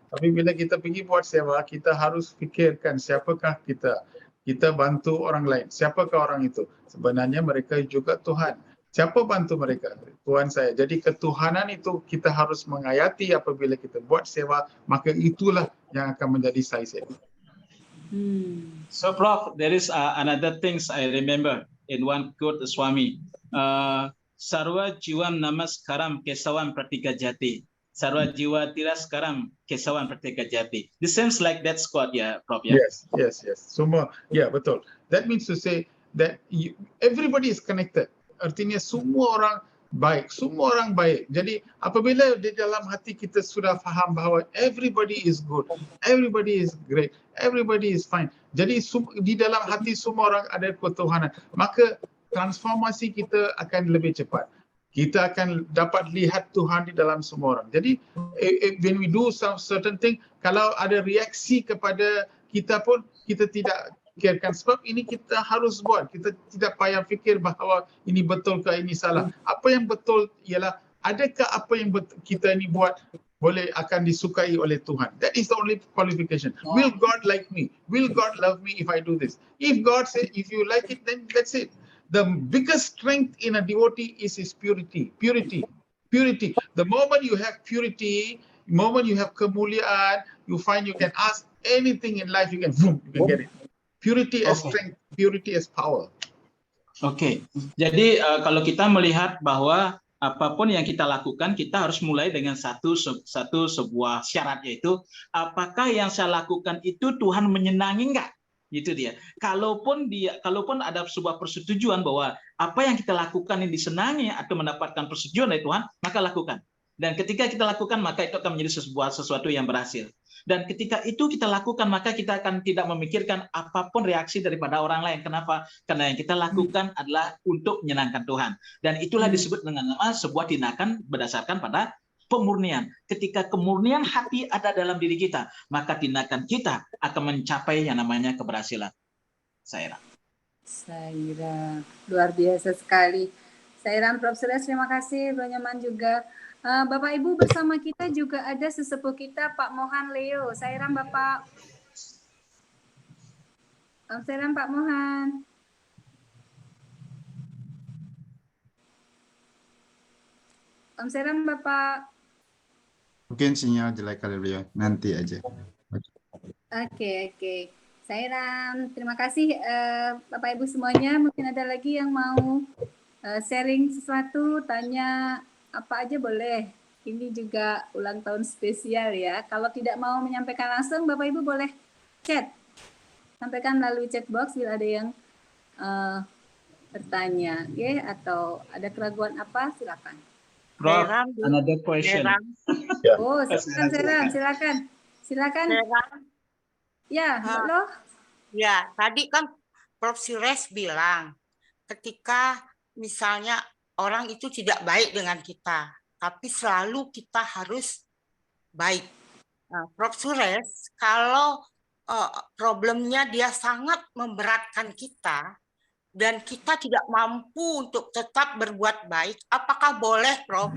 Speaker 3: Tapi bila kita pergi buat sewa, kita harus fikirkan siapakah kita. Kita bantu orang lain. Siapakah orang itu? Sebenarnya mereka juga Tuhan. Siapa bantu mereka? Tuhan saya. Jadi ketuhanan itu kita harus menghayati apabila kita buat sewa, maka itulah yang akan menjadi saya sewa.
Speaker 20: So Prof, there is another things I remember in one quote Swami. Sarwa jiwa namaskaram kesawan pratika jati. Sarwa jiwa tiraskaram kesawan pratika jati. This seems like that quote, ya, Prof. Ya?
Speaker 3: Yes. Semua, ya betul. That means to say that everybody is connected. Artinya semua orang baik. Jadi apabila di dalam hati kita sudah faham bahawa everybody is good, everybody is great, everybody is fine. Jadi di dalam hati semua orang ada ketuhanan. Maka transformasi kita akan lebih cepat. Kita akan dapat lihat Tuhan di dalam semua orang. Jadi, when we do some certain thing, kalau ada reaksi kepada kita pun, kita tidak fikirkan. Sebab ini kita harus buat. Kita tidak payah fikir bahawa ini betul ke ini salah. Apa yang betul ialah, adakah apa yang kita ini buat boleh akan disukai oleh Tuhan. That is the only qualification. Will God like me? Will God love me if I do this? If God says, if you like it, then that's it. The biggest strength in a devotee is his purity. The moment you have purity, the moment you have kemuliaan, you find you can ask anything in life, you can get it. Purity as strength, purity as power.
Speaker 20: Oke. Jadi kalau kita melihat bahwa apapun yang kita lakukan, kita harus mulai dengan sebuah syarat, yaitu apakah yang saya lakukan itu Tuhan menyenangi enggak? Gitu dia. Kalaupun ada sebuah persetujuan bahwa apa yang kita lakukan ini disenangi atau mendapatkan persetujuan dari Tuhan, maka lakukan. Dan ketika kita lakukan, maka itu akan menjadi sesuatu yang berhasil. Dan ketika itu kita lakukan, maka kita akan tidak memikirkan apapun reaksi daripada orang lain. Kenapa? Karena yang kita lakukan adalah untuk menyenangkan Tuhan. Dan itulah disebut dengan nama sebuah tindakan berdasarkan pada pemurnian. Ketika kemurnian hati ada dalam diri kita, maka tindakan kita akan mencapai yang namanya keberhasilan. Sairam,
Speaker 2: luar biasa sekali. Sairam, Prof. Suresh, terima kasih. Bro Nyaman juga. Bapak Ibu, bersama kita juga ada sesepuh kita, Pak Mohan Leo. Sairam, Bapak. Sairam, Pak Mohan. Sairam, Bapak.
Speaker 12: Mungkin sinyal jelek kali beliau, nanti aja.
Speaker 2: Oke. Sairam, terima kasih Bapak Ibu semuanya. Mungkin ada lagi yang mau sharing sesuatu, tanya apa aja boleh. Ini juga ulang tahun spesial ya. Kalau tidak mau menyampaikan langsung, Bapak Ibu boleh chat. Sampaikan melalui chat box bila ada yang bertanya, atau ada keraguan apa, silakan.
Speaker 20: Prof, another question.
Speaker 2: Oh, silakan. Ya, Mbak Loh.
Speaker 15: Ya, tadi kan Prof. Suresh bilang ketika misalnya orang itu tidak baik dengan kita, tapi selalu kita harus baik. Nah, Prof. Suresh, kalau problemnya dia sangat memberatkan kita dan kita tidak mampu untuk tetap berbuat baik, apakah boleh, Prof,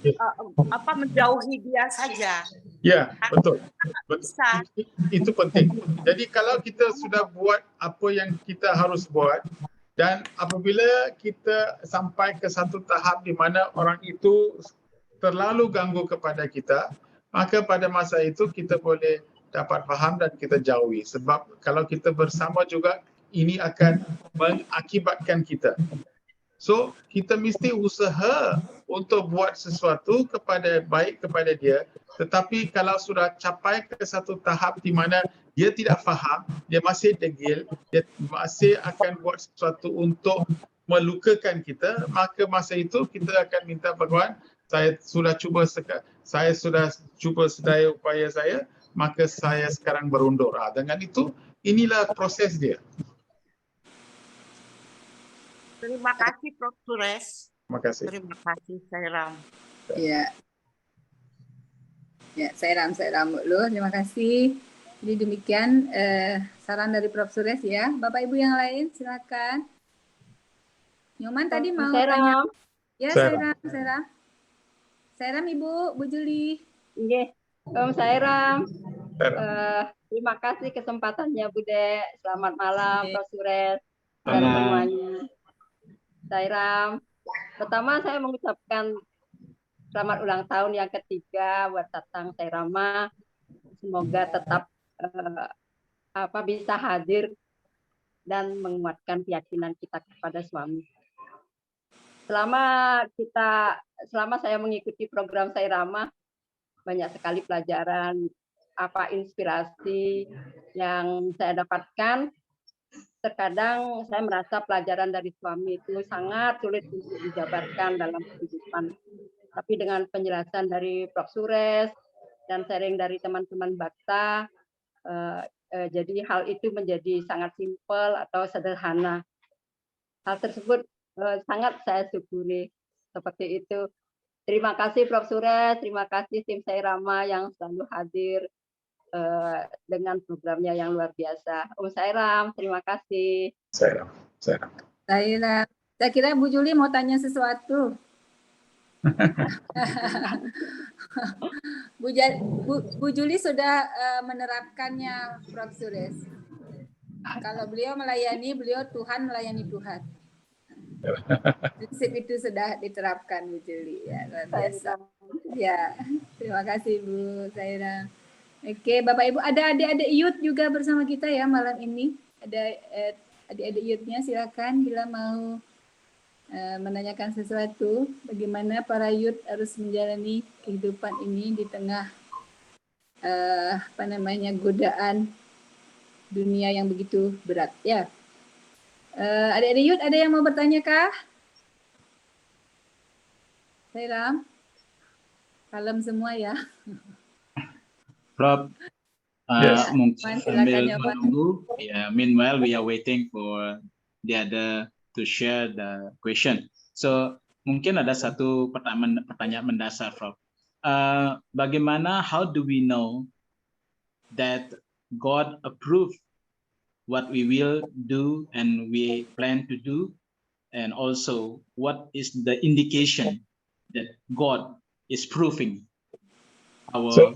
Speaker 15: kita menjauhi dia saja?
Speaker 3: Ya, betul.
Speaker 15: Bisa.
Speaker 3: Itu penting. Jadi kalau kita sudah buat apa yang kita harus buat, dan apabila kita sampai ke satu tahap di mana orang itu terlalu ganggu kepada kita, maka pada masa itu kita boleh dapat faham dan kita jauhi. Sebab kalau kita bersama juga, ini akan mengakibatkan kita. So, kita mesti usaha untuk buat sesuatu baik kepada dia. Tetapi kalau sudah capai ke satu tahap di mana dia tidak faham, dia masih degil, dia masih akan buat sesuatu untuk melukakan kita, maka masa itu kita akan minta Bhagawan, saya sudah cuba sedaya upaya saya, maka saya sekarang berundur. Dengan itu, inilah proses dia.
Speaker 15: Terima kasih, Prof. Suresh.
Speaker 3: Terima kasih.
Speaker 15: Terima kasih, Sairam.
Speaker 2: Ya. Ya, Sairam loh. Terima kasih. Jadi demikian saran dari Prof. Suresh ya. Bapak Ibu yang lain silakan. Nyoman tadi mau tanya. Ya, Sairam. Sairam Ibu, Bu Juli.
Speaker 7: Iya, Om Sairam. Terima kasih kesempatannya, Bude. Selamat malam, Prof. Suresh dan semuanya. Sairam, pertama saya mengucapkan selamat ulang tahun yang ketiga buat Tatang Sairama. Semoga tetap bisa hadir dan menguatkan keyakinan kita kepada suami. Selama saya mengikuti program Sairama, banyak sekali pelajaran, inspirasi yang saya dapatkan. Terkadang saya merasa pelajaran dari suami itu sangat sulit untuk dijabarkan dalam kehidupan. Tapi dengan penjelasan dari Prof. Suresh dan sharing dari teman-teman Bakta, jadi hal itu menjadi sangat simpel atau sederhana. Hal tersebut sangat saya syukuri seperti itu. Terima kasih Prof. Suresh, terima kasih tim Sairama yang selalu hadir dengan programnya yang luar biasa. Om Sairam, terima kasih.
Speaker 3: Sairam.
Speaker 2: Saya kira Bu Juli mau tanya sesuatu. Bu Juli sudah menerapkannya, Prof. Suresh. Kalau beliau melayani, Tuhan melayani Tuhan. Prinsip itu sudah diterapkan, Bu Juli. Ya, luar biasa. Ya, terima kasih Bu Sairam. Oke, Bapak Ibu, ada adik-adik youth juga bersama kita ya malam ini. Ada adik-adik youth-nya, silakan bila mau menanyakan sesuatu. Bagaimana para youth harus menjalani kehidupan ini di tengah godaan dunia yang begitu berat ya. Adik-adik youth, ada yang mau bertanya kah? Sairam, kalem semua ya.
Speaker 20: Prof,
Speaker 3: Yes.
Speaker 20: mungkin sambil
Speaker 2: Silakan,
Speaker 20: menunggu, meanwhile we are waiting for the other to share the question. So mungkin ada satu pertanyaan mendasar, Prof. Bagaimana, how do we know that God approve what we will do and we plan to do, and also what is the indication that God is proving our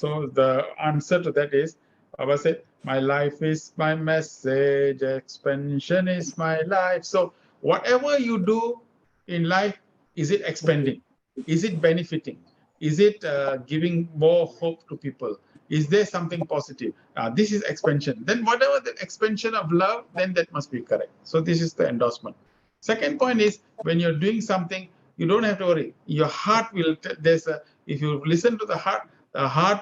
Speaker 3: So the answer to that is, Baba said, my life is my message, expansion is my life. So whatever you do in life, is it expanding? Is it benefiting? Is it giving more hope to people? Is there something positive? This is expansion. Then whatever the expansion of love, then that must be correct. So this is the endorsement. Second point is, when you're doing something, you don't have to worry. Your heart will, if you listen to the heart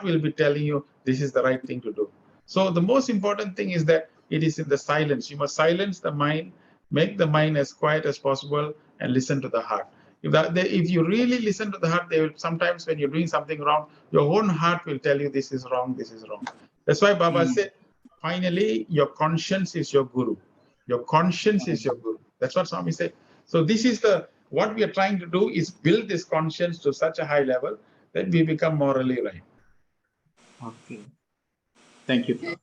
Speaker 3: will be telling you this is the right thing to do. So the most important thing is that it is in the silence. You must silence the mind, make the mind as quiet as possible, and listen to the heart. If you really listen to the heart, they will sometimes when you're doing something wrong, your own heart will tell you this is wrong, this is wrong. That's why Baba said, finally, your conscience is your guru. Your conscience is your guru. That's what Swami said. So this is what we are trying to do is build this conscience to such a high level that we become morally right.
Speaker 20: Okay. Thank you.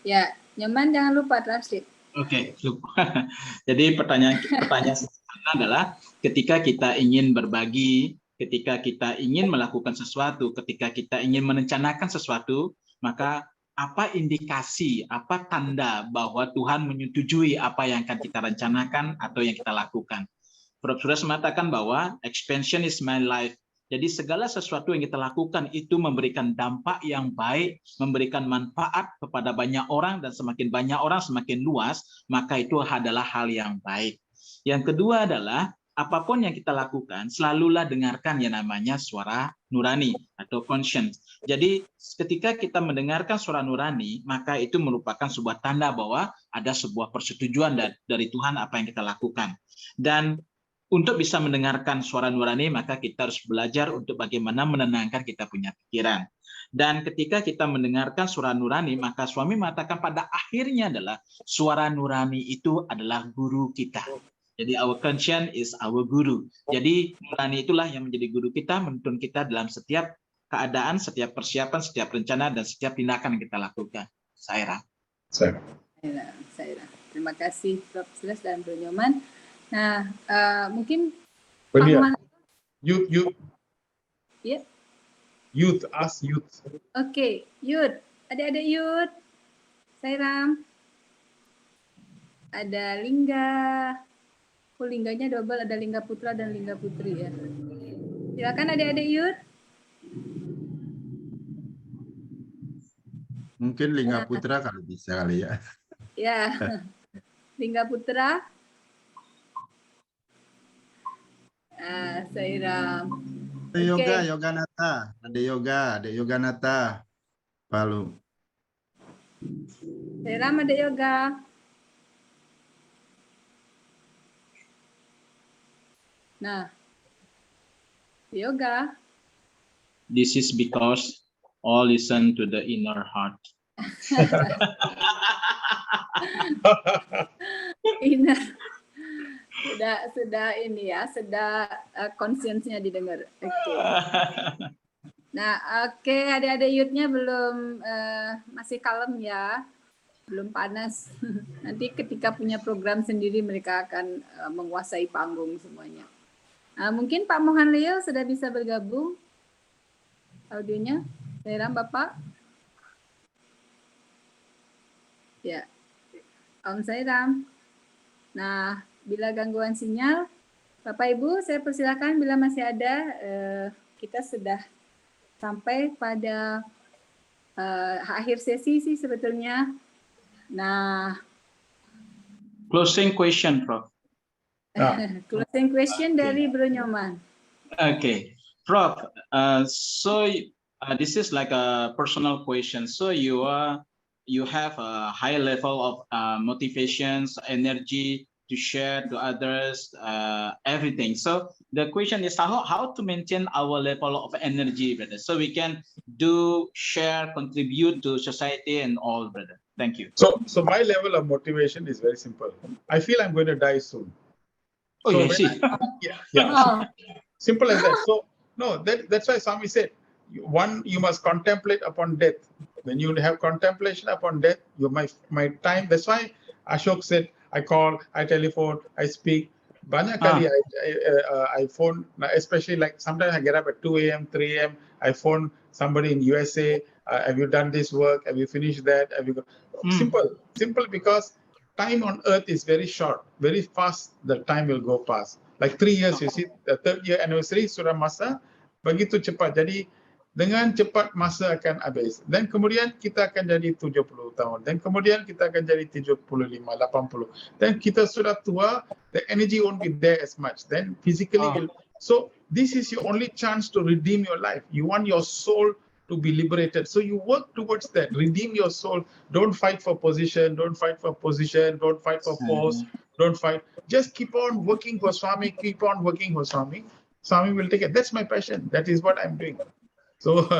Speaker 2: Ya, Nyoman jangan lupa translate.
Speaker 20: Oke, lupa. Jadi pertanyaan sederhana adalah ketika kita ingin berbagi, ketika kita ingin melakukan sesuatu, ketika kita ingin merencanakan sesuatu, maka apa indikasi, apa tanda bahwa Tuhan menyetujui apa yang akan kita rencanakan atau yang kita lakukan? Prof. Suresh mengatakan bahwa expansion is my life. Jadi segala sesuatu yang kita lakukan itu memberikan dampak yang baik, memberikan manfaat kepada banyak orang, dan semakin banyak orang, semakin luas, maka itu adalah hal yang baik. Yang kedua adalah, apapun yang kita lakukan, selalulah dengarkan yang namanya suara nurani atau conscience. Jadi ketika kita mendengarkan suara nurani, maka itu merupakan sebuah tanda bahwa ada sebuah persetujuan dari Tuhan apa yang kita lakukan. Dan untuk bisa mendengarkan suara nurani, maka kita harus belajar untuk bagaimana menenangkan kita punya pikiran. Dan ketika kita mendengarkan suara nurani, maka Swami mengatakan pada akhirnya adalah suara nurani itu adalah guru kita. Jadi our conscience is our guru. Jadi nurani itulah yang menjadi guru kita, menuntun kita dalam setiap keadaan, setiap persiapan, setiap rencana, dan setiap tindakan yang kita lakukan. Saira.
Speaker 2: Terima kasih Prof. Suresh dan Bro Nyoman. Nah, mungkin
Speaker 3: But
Speaker 2: Pak
Speaker 3: yeah,
Speaker 2: Muhammad.
Speaker 3: youth,
Speaker 2: Yeah.
Speaker 3: ask youth.
Speaker 2: Oke, Yud. Adik-adik Yud. Sairam. Ada Lingga. Oh, Lingganya double, ada Lingga Putra dan Lingga Putri ya. Silakan adik-adik Yud.
Speaker 12: Mungkin Lingga Putra kalau bisa kali ya.
Speaker 2: Ya. Lingga Putra. Sairam.
Speaker 12: Yoga, Yoga Nata, ada Yoga Nata, Palu.
Speaker 2: Sairam ada Yoga. Nah, Yoga.
Speaker 20: This is because all listen to the inner heart.
Speaker 2: Inner. Sudah ini ya, sudah konsiensnya didengar. Oke. Nah, oke, adik-adik youth-nya belum masih kalem ya, belum panas. Nanti ketika punya program sendiri mereka akan menguasai panggung semuanya. Mungkin Pak Mohan Leo sudah bisa bergabung audionya. Sairam Bapak. Ya, Om Sairam. Nah, bila gangguan sinyal, Bapak Ibu, saya persilakan bila masih ada, kita sudah sampai pada akhir sesi sih sebetulnya. Nah,
Speaker 20: Closing question, Prof.
Speaker 2: Closing question dari Bro Nyoman.
Speaker 20: Okay, Prof. This is like a personal question. So you have a high level of motivations, energy to share to others, everything. So the question is how to maintain our level of energy, brother, so we can share, contribute to society and all, brother. Thank you.
Speaker 3: So my level of motivation is very simple. I feel I'm going to die soon.
Speaker 20: Oh,
Speaker 3: So
Speaker 20: you see.
Speaker 2: Oh.
Speaker 3: Simple as that. So no, that's why Swami said, one, you must contemplate upon death. When you have contemplation upon death, my time. That's why Ashok said, I call, I telephone, I speak. Banyak kali I phone, especially like sometimes I get up at 2 a.m., 3 a.m. I phone somebody in USA. Have you done this work? Have you finished that? Have you? Simple because time on earth is very short. Very fast, the time will go past. Like 3 years, you see, the 3rd year anniversary sudah masa begitu cepat. Jadi dengan cepat masa akan habis. Dan kemudian kita akan jadi 70 tahun. Dan kemudian kita akan jadi 75, 80. Dan kita sudah tua, the energy won't be there as much. Then physically, so this is your only chance to redeem your life. You want your soul to be liberated. So you work towards that. Redeem your soul. Don't fight for position. Don't fight for position. Don't fight for post. Don't fight. Just keep on working for Swami. Keep on working for Swami. Swami will take it. That's my passion. That is what I'm doing. So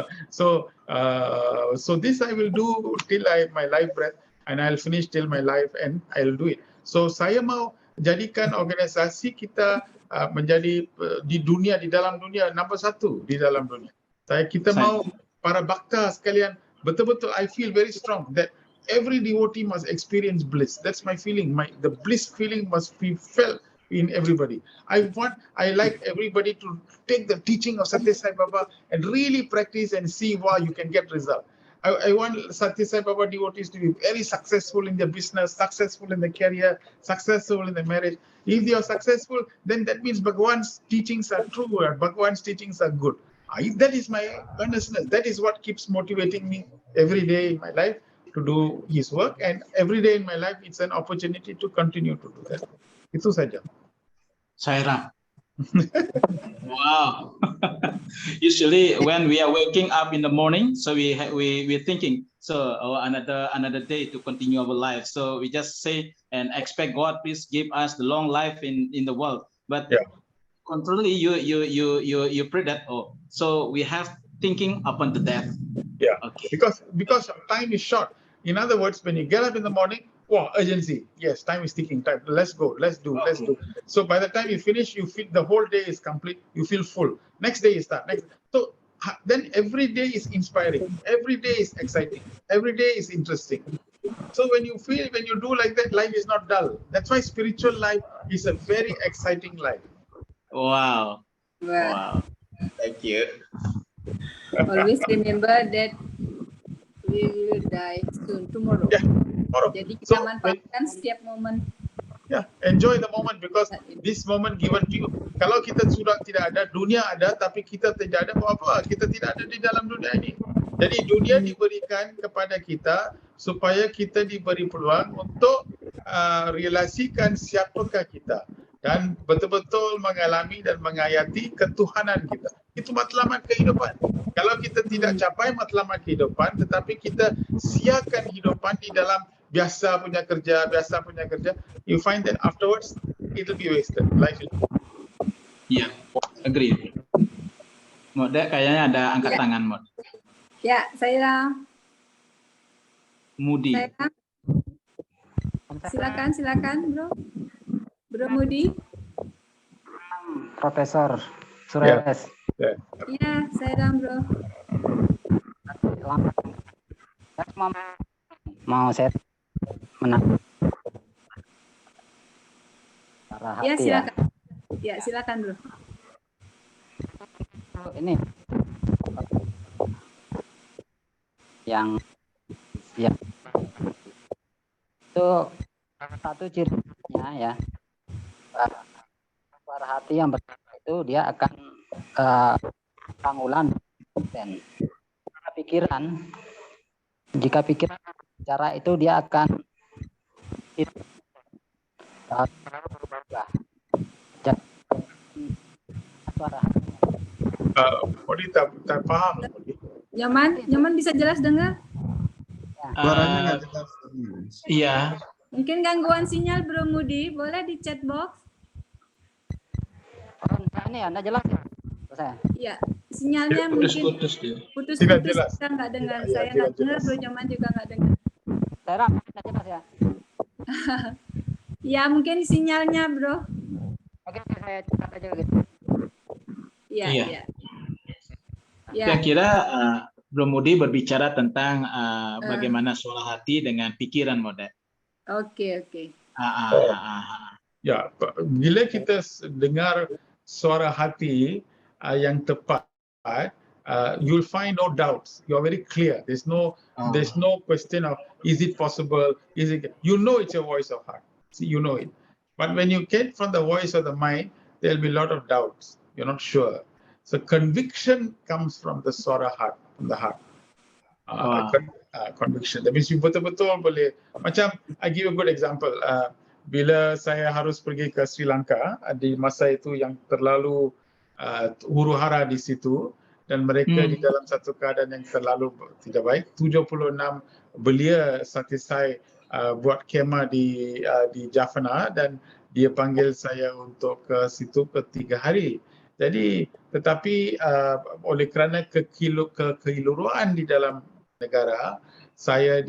Speaker 3: this I will do till my life breath, and I'll finish till my life end. I'll do it. So saya mau jadikan organisasi kita menjadi di dunia, di dalam dunia nombor 1 di dalam dunia. Kita mau para bhakta sekalian betul-betul, I feel very strong that every devotee must experience bliss. That's my feeling. The bliss feeling must be felt in everybody. I like everybody to take the teaching of Satya Sai Baba and really practice and see why you can get result. I want Satya Sai Baba devotees to be very successful in their business, successful in their career, successful in their marriage. If they are successful, then that means Bhagwan's teachings are true and Bhagwan's teachings are good. That is my earnestness. That is what keeps motivating me every day in my life to do his work, and every day in my life it's an opportunity to continue to do that. Itu saja.
Speaker 20: Sairam. Wow. Usually when we are waking up in the morning, so we're thinking, so another day to continue our life. So we just say and expect God, please give us the long life in the world. But contrarily, you pray that, so we have thinking upon the death.
Speaker 3: Yeah. Okay. Because time is short. In other words, when you get up in the morning, wow, urgency. Yes, time is ticking. Time. Let's go. Let's do. So by the time you finish, you feel the whole day is complete. You feel full. Next day you start. So then every day is inspiring. Every day is exciting. Every day is interesting. So when you do like that, life is not dull. That's why spiritual life is a very exciting life.
Speaker 20: Wow. Thank you.
Speaker 2: Always remember that we will die soon, tomorrow.
Speaker 3: Yeah, tomorrow.
Speaker 2: Jadi kita manfaatkan setiap momen.
Speaker 3: Yeah, enjoy the moment, because this moment given to you. Kalau kita sudah tidak ada, dunia ada, tapi kita tidak ada apa-apa. Kita tidak ada di dalam dunia ini. Jadi dunia diberikan kepada kita supaya kita diberi peluang untuk realisasikan siapakah kita dan betul-betul mengalami dan menghayati ketuhanan kita. Itu matlamat kehidupan. Kalau kita tidak capai matlamat kehidupan, tetapi kita siakan kehidupan di dalam biasa punya kerja, you find that afterwards it will be wasted. Life will.
Speaker 20: Yeah, agree. Mode kayaknya ada angkat tangan, Mod.
Speaker 2: Ya, saya
Speaker 20: Mudi.
Speaker 2: Silakan, Bro Mudi.
Speaker 8: Profesor Suresh.
Speaker 2: Iya, saya Bro.
Speaker 8: Mau saya menang.
Speaker 2: Ya, silakan. Ya, silakan, Bro.
Speaker 8: Ini yang itu satu cirinya ya, suara hati yang itu dia akan panggulan dan jika pikiran cara itu dia akan suara
Speaker 3: tak paham.
Speaker 2: Nyaman bisa jelas dengar?
Speaker 3: Suaranya nggak jelas.
Speaker 20: Iya.
Speaker 2: Mungkin gangguan sinyal, Bro Mudi, boleh di chat box.
Speaker 8: Ini Anda jelas ya? Saya.
Speaker 2: Iya, sinyalnya
Speaker 20: putus-putus
Speaker 2: kita nggak dengar. Saya nggak dengar, Bro Nyaman juga nggak dengar.
Speaker 8: Saya nggak jelas ya?
Speaker 2: Ya, mungkin sinyalnya, Bro.
Speaker 8: Oke, saya cepat aja gitu.
Speaker 2: Iya.
Speaker 20: Saya kira Bro Mudi berbicara tentang bagaimana suara hati dengan pikiran, Mode.
Speaker 2: Oke.
Speaker 3: Ya, bila kita dengar suara hati yang tepat, you'll find no doubts. You are very clear. There's no question of is it possible? You know it's your voice of heart. See, you know it. But when you get from the voice of the mind, there'll be a lot of doubts. You're not sure. So conviction comes from the suara heart, from the heart. Conviction. That means you betul-betul boleh. Macam, I give you a good example. Bila saya harus pergi ke Sri Lanka di masa itu yang terlalu huru-hara di situ dan mereka di dalam satu keadaan yang terlalu tidak baik. 76 belia Satya Sai buat kemah di Jaffna dan dia panggil saya untuk ke situ ke 3 hari. Jadi tetapi oleh kerana kekeliruan di dalam negara, saya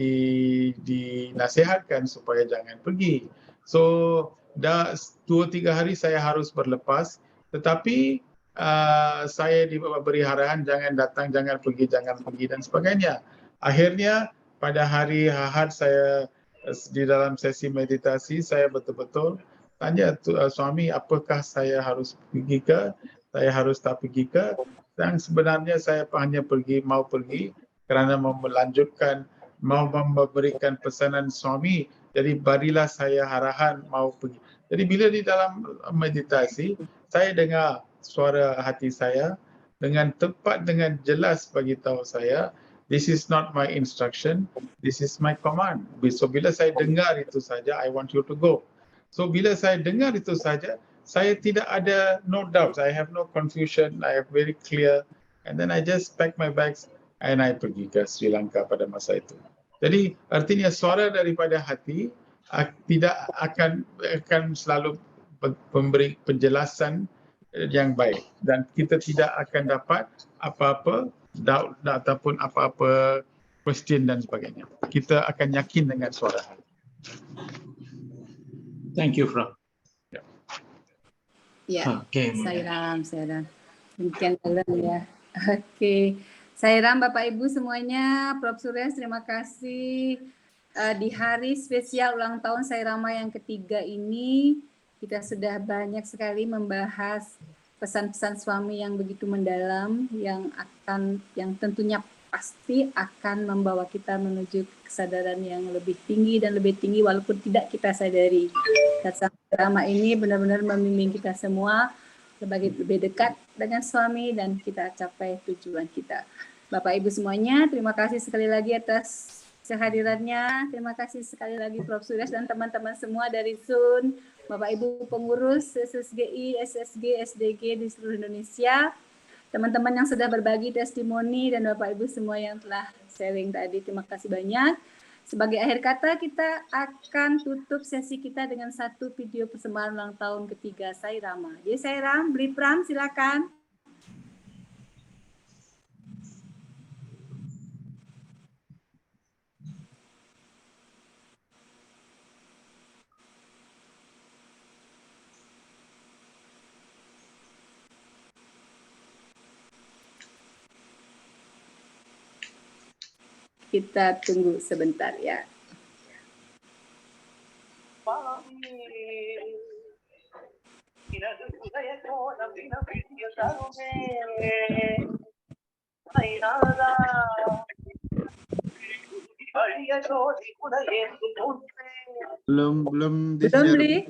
Speaker 3: dinasihatkan supaya jangan pergi. So dah 2-3 hari saya harus berlepas, tetapi saya diberi arahan jangan datang, jangan pergi dan sebagainya. Akhirnya pada hari Ahad saya di dalam sesi meditasi saya betul-betul tanya suami apakah saya harus pergi ke, saya harus tak pergi ke, dan sebenarnya saya hanya mau pergi kerana mau melanjutkan, mau memberikan pesanan suami. Jadi berilah saya arahan mau pergi. Jadi bila di dalam meditasi, saya dengar suara hati saya dengan tepat, dengan jelas bagi tahu saya, this is not my instruction, this is my command. So bila saya dengar itu saja, I want you to go. So bila saya dengar itu saja, saya tidak ada no doubts, I have no confusion, I have very clear, and then I just pack my bags and I pergi ke Sri Lanka pada masa itu. Jadi artinya suara daripada hati tidak akan selalu memberi penjelasan yang baik dan kita tidak akan dapat apa-apa doubt ataupun apa-apa question dan sebagainya. Kita akan yakin dengan suara hati.
Speaker 20: Thank you, Prof.
Speaker 2: Ya,
Speaker 20: Oke.
Speaker 2: Sairam. Demikian dalam ya. Oke. Sairam Bapak Ibu semuanya, Prof. Suresh terima kasih. Di hari spesial ulang tahun Sairama yang ketiga ini, kita sudah banyak sekali membahas pesan-pesan suami yang begitu mendalam, yang tentunya pasti akan membawa kita menuju kesadaran yang lebih tinggi dan lebih tinggi walaupun tidak kita sadari. Sairama ini benar-benar membimbing kita semua lebih dekat dengan suami dan kita capai tujuan kita. Bapak Ibu semuanya, terima kasih sekali lagi atas kehadirannya. Terima kasih sekali lagi Prof. Suresh dan teman-teman semua dari Sun, Bapak Ibu pengurus SSGI, SSG, SDG di seluruh Indonesia, teman-teman yang sudah berbagi testimoni dan Bapak Ibu semua yang telah sharing tadi. Terima kasih banyak. Sebagai akhir kata, kita akan tutup sesi kita dengan satu video persembahan ulang tahun ketiga Sairama. Jadi Sairam, Bli Pram, silakan. Kita tunggu sebentar ya.
Speaker 12: Belum
Speaker 2: Bli.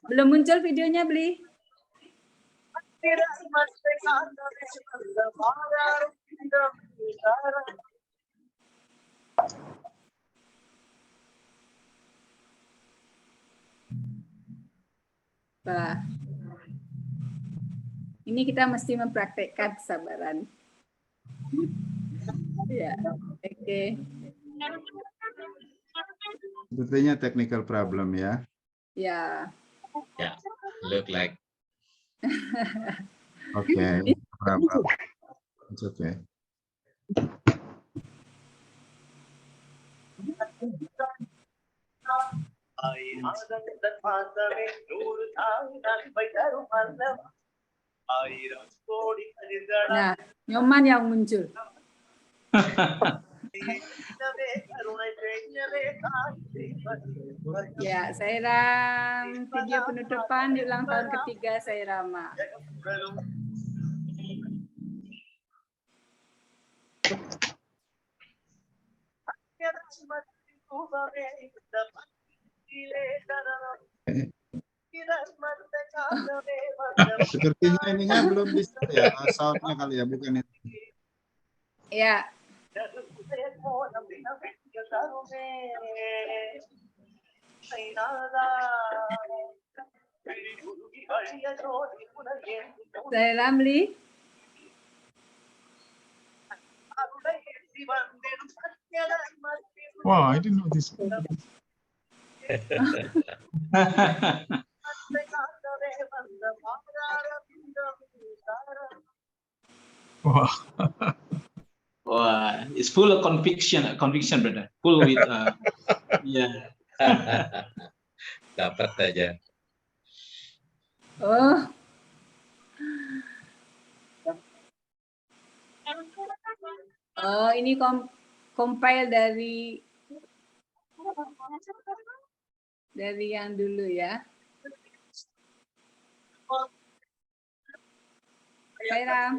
Speaker 2: Belum muncul videonya, Bli. Bah. Ini kita mesti mempraktekkan kesabaran. Ya, oke.
Speaker 12: Sepertinya technical problem ya.
Speaker 2: Ya.
Speaker 1: Yeah, look like.
Speaker 12: Okay, problem. It's okay.
Speaker 2: Nah, Nyoman yang muncul. Ya, Sairam, video penutupan di ulang tahun ketiga Sairama.
Speaker 12: Sepertinya ininya belum bisa ya, soundnya kali ya, bukan itu.
Speaker 2: Ya. Sairam, Li.
Speaker 3: Wow, I didn't know this. Wah.
Speaker 20: Wah, it's full of conviction, brother. Full with, yeah.
Speaker 1: Dapat aja.
Speaker 2: Oh. Oh, ini compile dari yang dulu ya. Saira.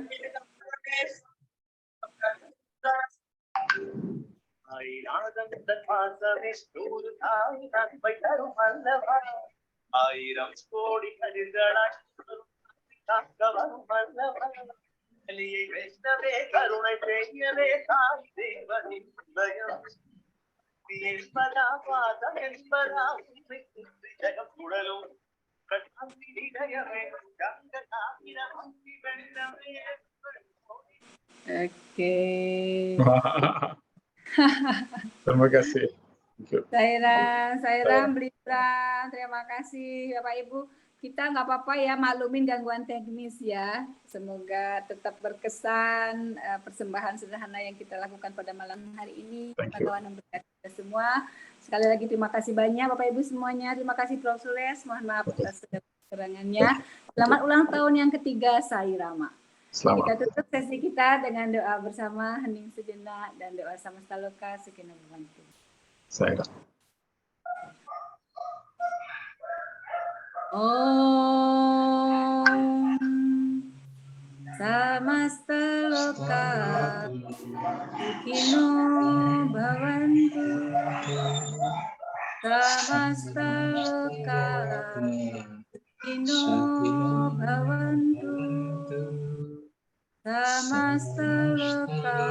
Speaker 10: ஆயிரம் கோடி கதிர்களாய் காக்கவரும் வல்லவன் கலியை வெல்லவே கருணை செய்யவே தாய் தேவனின் பயம் என்பதா பாதம் என்பதா உண்மை ஜகம் குடலும் கட்டாமிடையவே கங்கனாயிரம் வெள்ளமே.
Speaker 2: Oke.
Speaker 3: Terima kasih.
Speaker 2: Saira, Blitra, terima kasih Bapak Ibu. Kita nggak apa-apa ya maklumin gangguan teknis ya. Semoga tetap berkesan persembahan sederhana yang kita lakukan pada malam hari ini. Kawan-kawan yang berkati kita semua. Sekali lagi terima kasih banyak Bapak Ibu semuanya. Terima kasih Prof. Sules. Mohon maaf atas kekurangannya. Selamat ulang tahun yang ketiga Sairama.
Speaker 3: Selamat.
Speaker 2: Kita tutup sesi kita dengan doa bersama, hening sejenak, dan doa samasta loka sekena membantu.
Speaker 3: Saya.
Speaker 2: Om samasta loka sukino bhavantu. Samasta loka sukino bhavantu. Samasta loka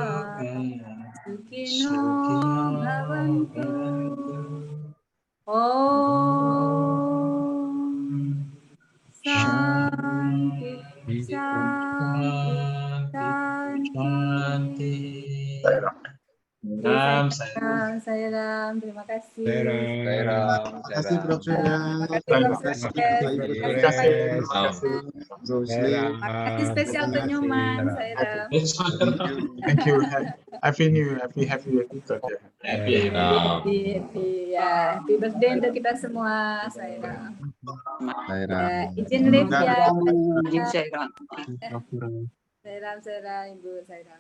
Speaker 2: sukino bhavantu. Om Shanti Shanti Shanti. Sayang, terima kasih.
Speaker 12: Terima kasih Prof.
Speaker 2: Terima kasih spesial penyuman saya.
Speaker 3: Thank you. Happy New Year. Happy
Speaker 2: birthday untuk kita semua, Saira. Izin live ya. Saira, Ibu Saira.